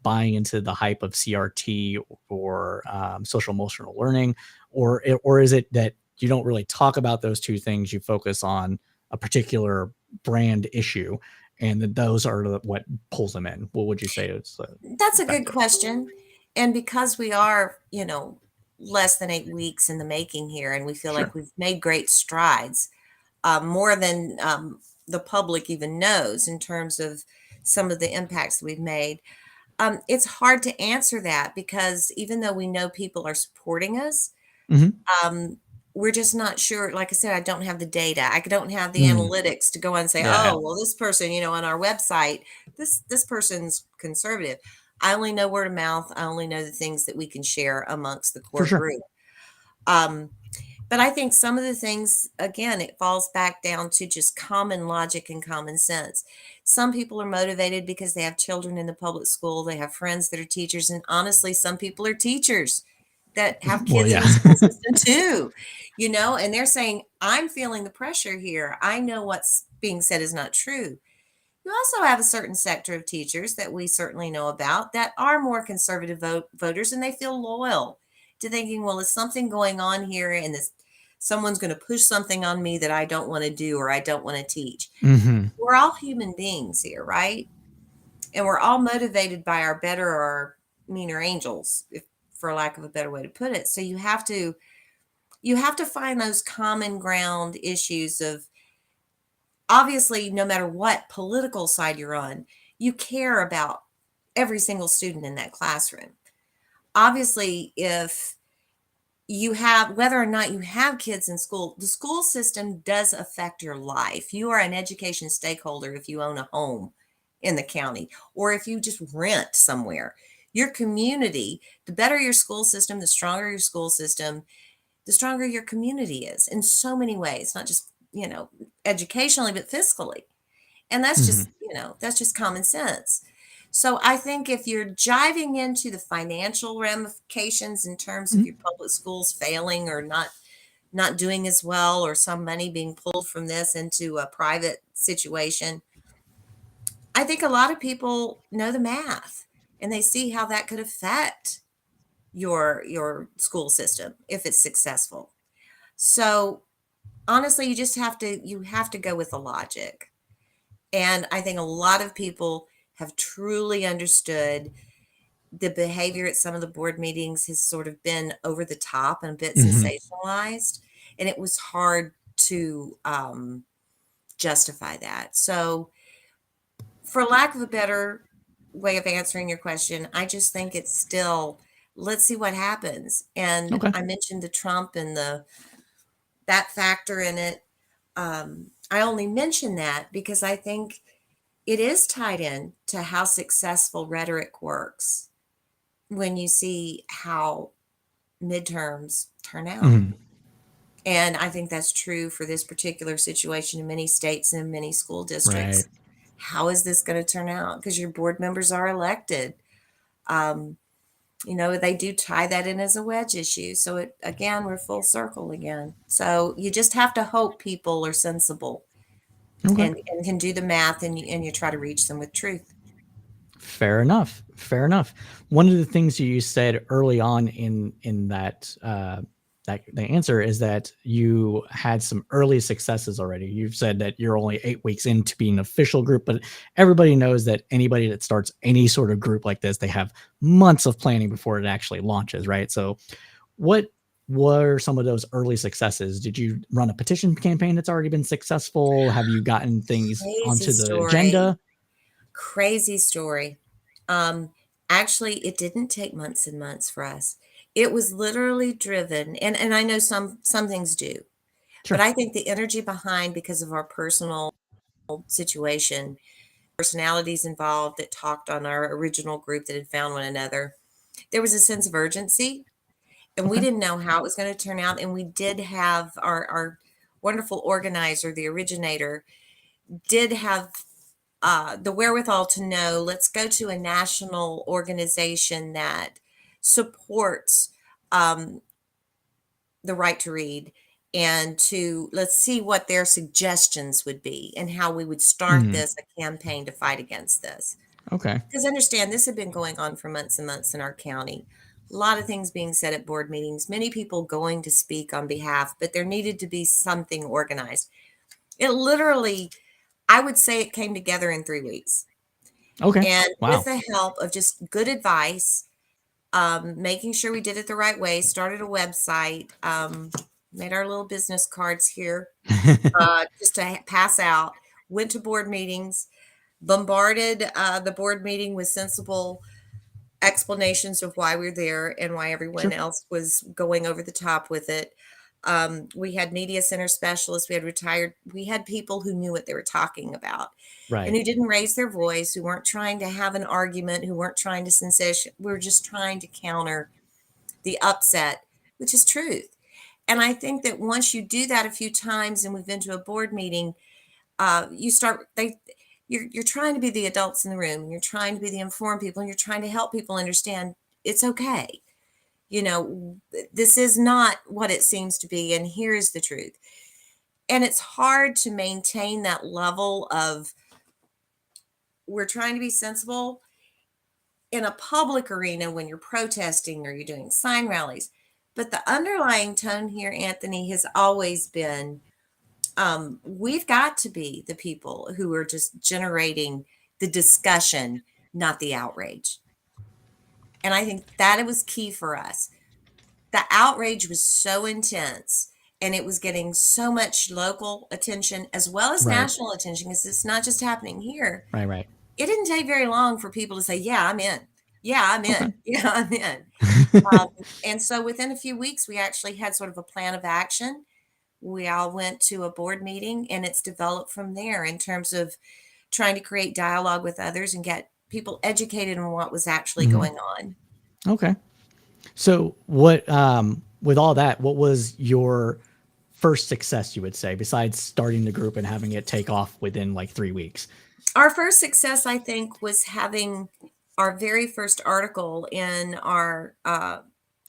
buying into the hype of CRT or social emotional learning, or is it that you don't really talk about those two things? You focus on a particular brand issue, and that those are what pulls them in. What would you say is the That's a good factor? question. And because we are, less than 8 weeks in the making here, and we feel Sure. like we've made great strides, more than the public even knows in terms of some of the impacts that we've made. It's hard to answer that because even though we know people are supporting us, Hmm. um, we're just not sure. Like I said, I don't have the data. I don't have the Mm. analytics to go and say, Yeah, oh, well, this person, on our website, this person's conservative. I only know word of mouth. I only know the things that we can share amongst the for core sure. group. Um, but I think some of the things, again, it falls back down to just common logic and common sense. Some people are motivated because they have children in the public school, they have friends that are teachers, and honestly, some people are teachers that have Well, kids in yeah. the school system too, and they're saying, I'm feeling the pressure here. I know what's being said is not true. You also have a certain sector of teachers that we certainly know about that are more conservative voters, and they feel loyal to thinking, well, is something going on here, and this someone's going to push something on me that I don't want to do or I don't want to teach. Hmm. We're all human beings here, right? And we're all motivated by our better or meaner angels, if for lack of a better way to put it. So you have to find those common ground issues of obviously, no matter what political side you're on, you care about every single student in that classroom. Obviously, if you have, whether or not you have kids in school, the school system does affect your life. You are an education stakeholder if you own a home in the county or if you just rent somewhere. Your community, the better your school system, the stronger your school system, the stronger your community is in so many ways, not just, educationally, but fiscally. And that's Hmm. just, that's just common sense. So I think if you're jiving into the financial ramifications in terms of Hmm. your public schools failing or not doing as well, or some money being pulled from this into a private situation, I think a lot of people know the math and they see how that could affect your school system if it's successful. So honestly, you have to go with the logic. And I think a lot of people have truly understood the behavior at some of the board meetings has sort of been over the top and a bit Hmm. sensationalized. And it was hard to justify that. So, for lack of a better way of answering your question, I just think it's still, let's see what happens. And Okay. I mentioned the Trump and that factor in it. I only mention that because I think it is tied in to how successful rhetoric works when you see how midterms turn out. Hmm. And I think that's true for this particular situation in many states and many school Right. districts. How is this going to turn out? Because your board members are elected. Um, they do tie that in as a wedge issue. So again, we're full circle again. So you just have to hope people are sensible Okay. and can do the math, and you try to reach them with truth. Fair enough. Fair enough. One of the things you said early on in that the answer is that you had some early successes already. You've said that you're only 8 weeks into being an official group, but everybody knows that anybody that starts any sort of group like this, they have months of planning before it actually launches, right? So, what were some of those early successes? Did you run a petition campaign that's already been successful? Have you gotten things Crazy onto the story. agenda? Crazy story. Um, Actually, it didn't take months and months for us. It was literally driven, and I know some things do, but Sure. I think the energy behind, because of our personal situation, personalities involved that talked on our original group that had found one another, there was a sense of urgency, and we Okay. didn't know how it was going to turn out. And we did have our wonderful organizer, the originator, did have the wherewithal to know, let's go to a national organization that supports um, the right to read, and to let's see what their suggestions would be and how we would start Mhm. this a campaign to fight against this. Okay. Because understand, this had been going on for months and months in our county. A lot of things being said at board meetings, many people going to speak on behalf, but there needed to be something organized. It literally, I would say it came together in 3 weeks. Okay. And with Wow. the help of just good advice, making sure we did it the right way, started a website, made our little business cards here just to pass out, went to board meetings, bombarded the board meeting with sensible explanations of why we're there and why everyone Sure. else was going over the top with it. We had media center specialists, we had people who knew what they were talking about and Right. who didn't raise their voice, who weren't trying to have an argument, who weren't trying to sensation. We were just trying to counter the upset, which is truth. And I think that once you do that a few times and we've been to a board meeting, you start they you're trying to be the adults in the room, and you're trying to be the informed people, and you're trying to help people understand it's okay. This is not what it seems to be, and here's the truth. And it's hard to maintain that level of, we're trying to be sensible in a public arena when you're protesting or you're doing sign rallies. But the underlying tone here, Anthony, has always been, we've got to be the people who are just generating the discussion, not the outrage. And I think that it was key for us. The outrage was so intense, and it was getting so much local attention as well as Right. national attention because it's not just happening here. Right. Right. It didn't take very long for people to say, "Yeah, I'm in. Yeah, I'm Okay. in. Yeah, I'm in." And so within a few weeks, we actually had sort of a plan of action. We all went to a board meeting, and it's developed from there in terms of trying to create dialogue with others and get people educated on what was actually Mhm. going on. Okay. So what with all that, what was your first success, you would say, besides starting the group and having it take off within like 3 weeks? Our first success, I think, was having our very first article in the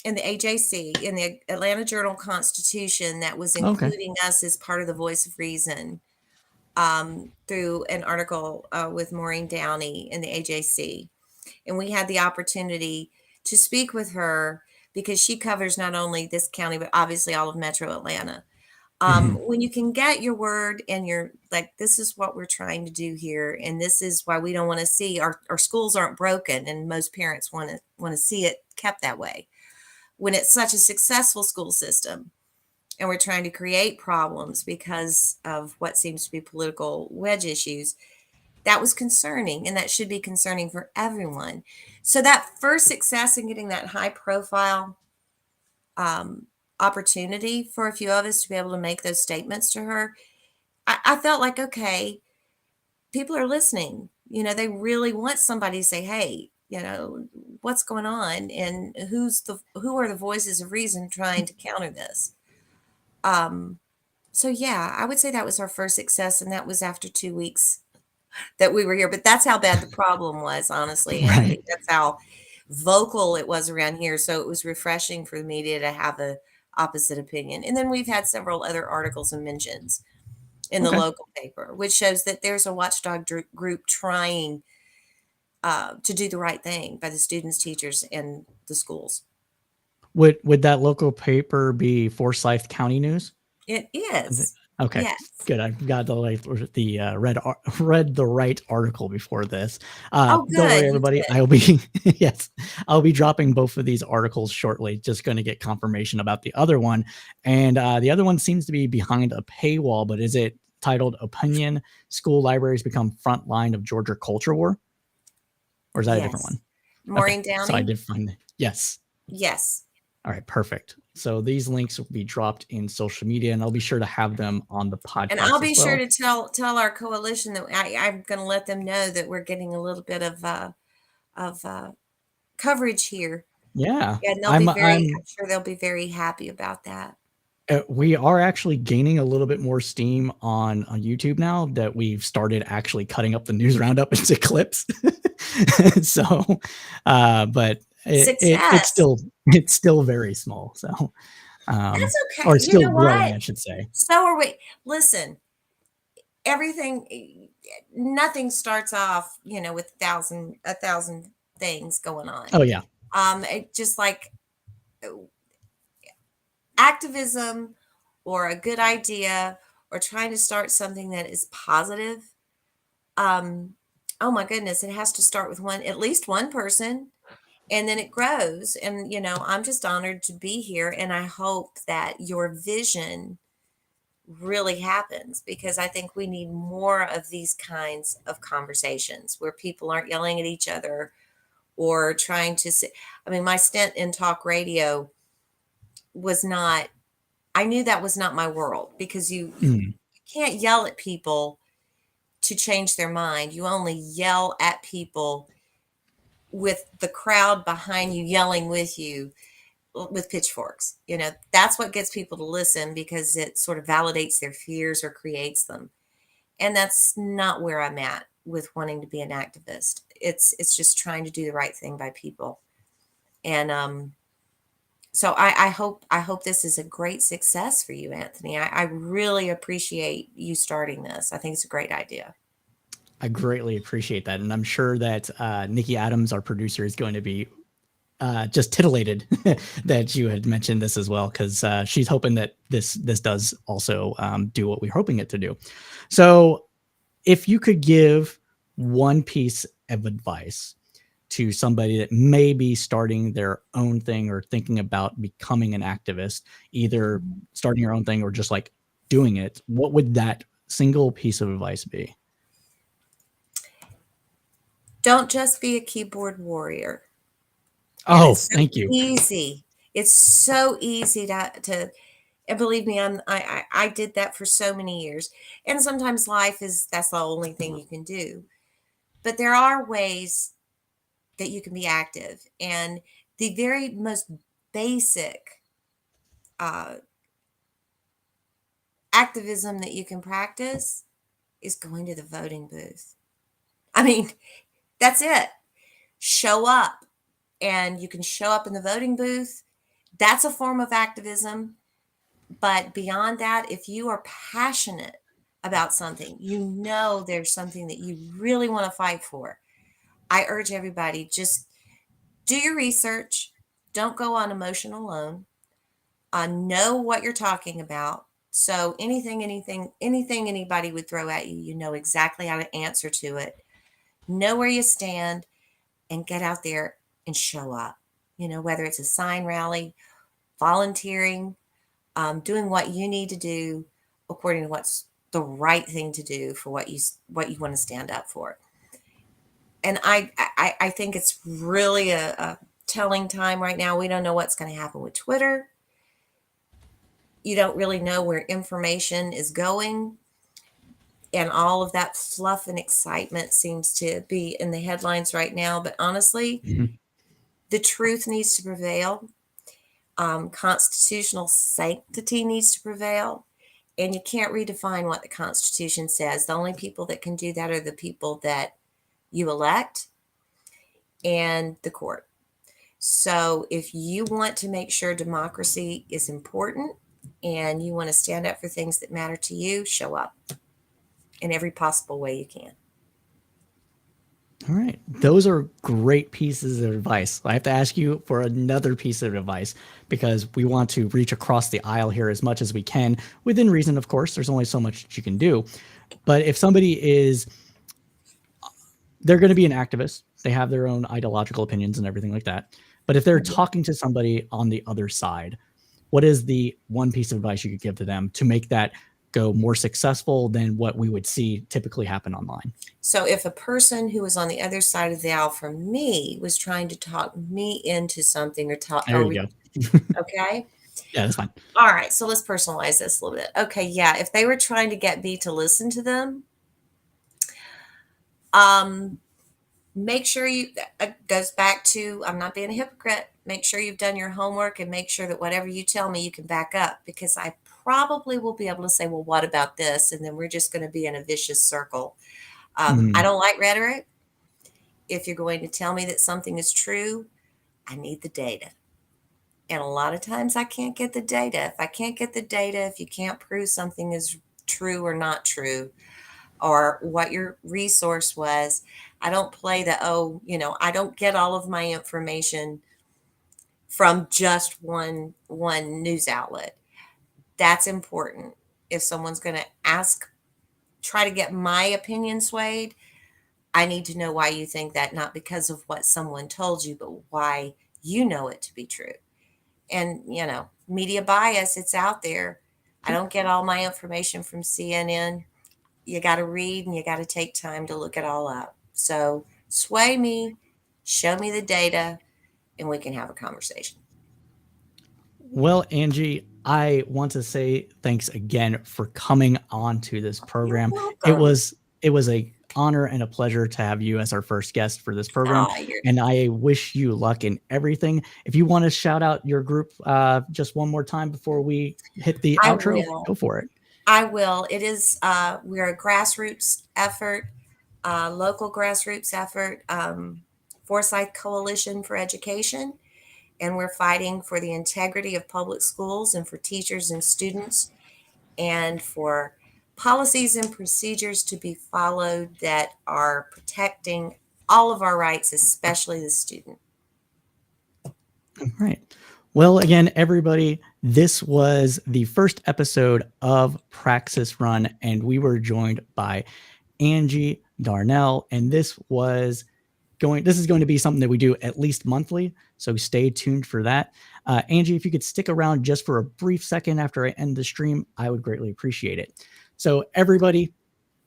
AJC, in the Atlanta Journal-Constitution, that was Okay. including us as part of the Voice of Reason, through an article, with Maureen Downey in the AJC. And we had the opportunity to speak with her because she covers not only this county, but obviously all of Metro Atlanta. Mhm. When you can get your word and you're like, this is what we're trying to do here, and this is why we don't want to see our schools aren't broken, and most parents want to see it kept that way. When it's such a successful school system, and we're trying to create problems because of what seems to be political wedge issues, that was concerning, and that should be concerning for everyone. So that first success in getting that high profile opportunity for a few of us to be able to make those statements to her, I felt like, okay, people are listening. They really want somebody to say, hey, what's going on, and who are the voices of reason trying to counter this. So yeah, I would say that was our first success, and that was after 2 weeks that we were here. But that's how bad the problem was, honestly, Right. Anthony. That's how vocal it was around here. So it was refreshing for the media to have a opposite opinion. And then we've had several other articles and mentions in the Okay. local paper, which shows that there's a watchdog group trying to do the right thing by the students, teachers, and the schools. Would that local paper be Forsyth County News? It Th is. Okay, Yes. good. I got read the right article before this. Oh, Don't worry, good. You everybody. did. I'll be yes, I'll be dropping both of these articles shortly. Just going to get confirmation about the other one, and the other one seems to be behind a paywall. But is it titled "Opinion: School Libraries Become Front Line of Georgia Culture War," or is that a different Yes. one? Okay, Maureen so I Downey? did find it. Yes. Yes. All right, perfect. So these links will be dropped in social media, and I'll be sure to have them on the And I'll podcast as be sure well. to tell our coalition that I'm going to let them know that we're getting a little bit of coverage here. Yeah, Yeah, and I'm I'm I'm sure they'll be very happy about that. we are actually gaining a little bit more steam on YouTube now that we've started actually cutting up the news roundup into clips. So, but Success. it's still very small. So, That's or okay. it's You still know growing, what? I should say. So are we. Listen, nothing starts off, with a thousand things going on. Oh yeah. It just like activism or a good idea or trying to start something that is positive. Oh my goodness, it has to start with at least one person, and then it grows. And I'm just honored to be here, and I hope that your vision really happens, because I think we need more of these kinds of conversations where people aren't yelling at each other or trying to say. I mean, my stint in talk radio was not, I knew that was not my world, because you Mm, can't yell at people to change their mind. You only yell at people with the crowd behind you yelling with you with pitchforks. That's what gets people to listen, because it sort of validates their fears or creates them. And that's not where I'm at with wanting to be an activist. It's just trying to do the right thing by people. And so I hope this is a great success for you, Anthony. I really appreciate you starting this. I think it's a great idea. I greatly appreciate that, and I'm sure that Nikki Adams, our producer, is going to be just titillated that you had mentioned this as well, because she's hoping that this does also do what we're hoping it to do. So, if you could give one piece of advice to somebody that may be starting their own thing or thinking about becoming an activist, either starting your own thing or just like doing it, what would that single piece of advice be? Don't just be a keyboard warrior. And Oh, it's so thank you. easy. It's so easy to and believe me, I did that for so many years. And sometimes that's the only thing you can do. But there are ways that you can be active. And the very most basic uh, activism that you can practice is going to the voting booth. I mean, that's it. Show up. And you can show up in the voting booth. That's a form of activism. But beyond that, if you are passionate about something, you know there's something that you really want to fight for, I urge everybody, just do your research. Don't go on emotion alone. Know what you're talking about. So anything anybody would throw at you, you know exactly how to answer to it. Know where you stand and get out there and show up. You know, whether it's a sign rally, volunteering, doing what you need to do according to what's the right thing to do for what you want to stand up for. And I think it's really a telling time right now. We don't know what's going to happen with Twitter. You don't really know where information is going. And all of that fluff and excitement seems to be in the headlines right now. But honestly, the truth needs to prevail. Constitutional sanctity needs to prevail. And you can't redefine what the Constitution says. The only people that can do that are the people that you elect and the court. So if you want to make sure democracy is important and you want to stand up for things that matter to you, show up in every possible way you can. All right. Those are great pieces of advice. I have to ask you for another piece of advice because we want to reach across the aisle here as much as we can, within reason, of course. There's only so much that you can do. But if somebody they're going to be an activist, they have their own ideological opinions and everything like that. But if they're talking to somebody on the other side, what is the one piece of advice you could give to them to make that go more successful than what we would see typically happen online? So if a person who was on the other side of the aisle from me was trying to talk me into something or talk, There you go. Okay. Yeah, that's fine. All right. So let's personalize this a little bit. Okay. Yeah. If they were trying to get me to listen to them, make sure goes back to, I'm not being a hypocrite. Make sure you've done your homework and make sure that whatever you tell me, you can back up, because I probably will be able to say, well, what about this? And then we're just going to be in a vicious circle. I don't like rhetoric. If you're going to tell me that something is true, I need the data. And a lot of times I can't get the data. If I can't get the data, if you can't prove something is true or not true, or what your resource was, I don't play I don't get all of my information from just one news outlet. That's important. If someone's going to try to get my opinion swayed, I need to know why you think that, not because of what someone told you, but why you know it to be true. And, media bias, it's out there. I don't get all my information from CNN. You got to read and you got to take time to look it all up. So sway me, show me the data, and we can have a conversation. Well, Angie, I want to say thanks again for coming on to this program. It was a honor and a pleasure to have you as our first guest for this program. And I wish you luck in everything. If you want to shout out your group just one more time before we hit the outro, go for it. I will. It is, we're a grassroots effort, local grassroots effort, Forsyth Coalition for Education. And we're fighting for the integrity of public schools and for teachers and students and for policies and procedures to be followed that are protecting all of our rights, especially the student. All right. Well, again, everybody, this was the first episode of Praxis Run, and we were joined by Angie Darnell, and this was this is going to be something that we do at least monthly, so stay tuned for that. Angie, if you could stick around just for a brief second after I end the stream, I would greatly appreciate it. So everybody,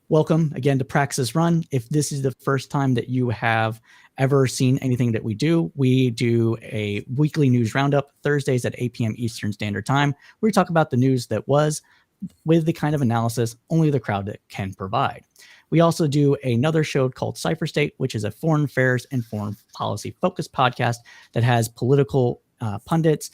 welcome again to Praxis Run. If this is the first time that you have ever seen anything that we do a weekly news roundup Thursdays at 8 p.m. Eastern Standard Time, where we talk about the news that was with the kind of analysis only the crowd that can provide. We also do another show called Cypher State, which is a foreign affairs and foreign policy focused podcast that has political pundits,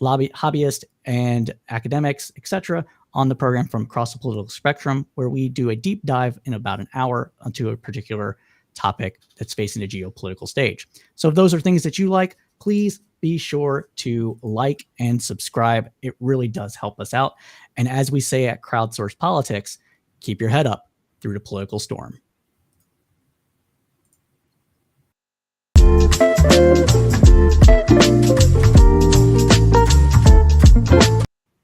hobbyists, and academics, etc., on the program from across the political spectrum, where we do a deep dive in about an hour onto a particular topic that's facing the geopolitical stage. So if those are things that you like, please be sure to like and subscribe. It really does help us out. And as we say at Crowdsource Politics, keep your head up through the political storm.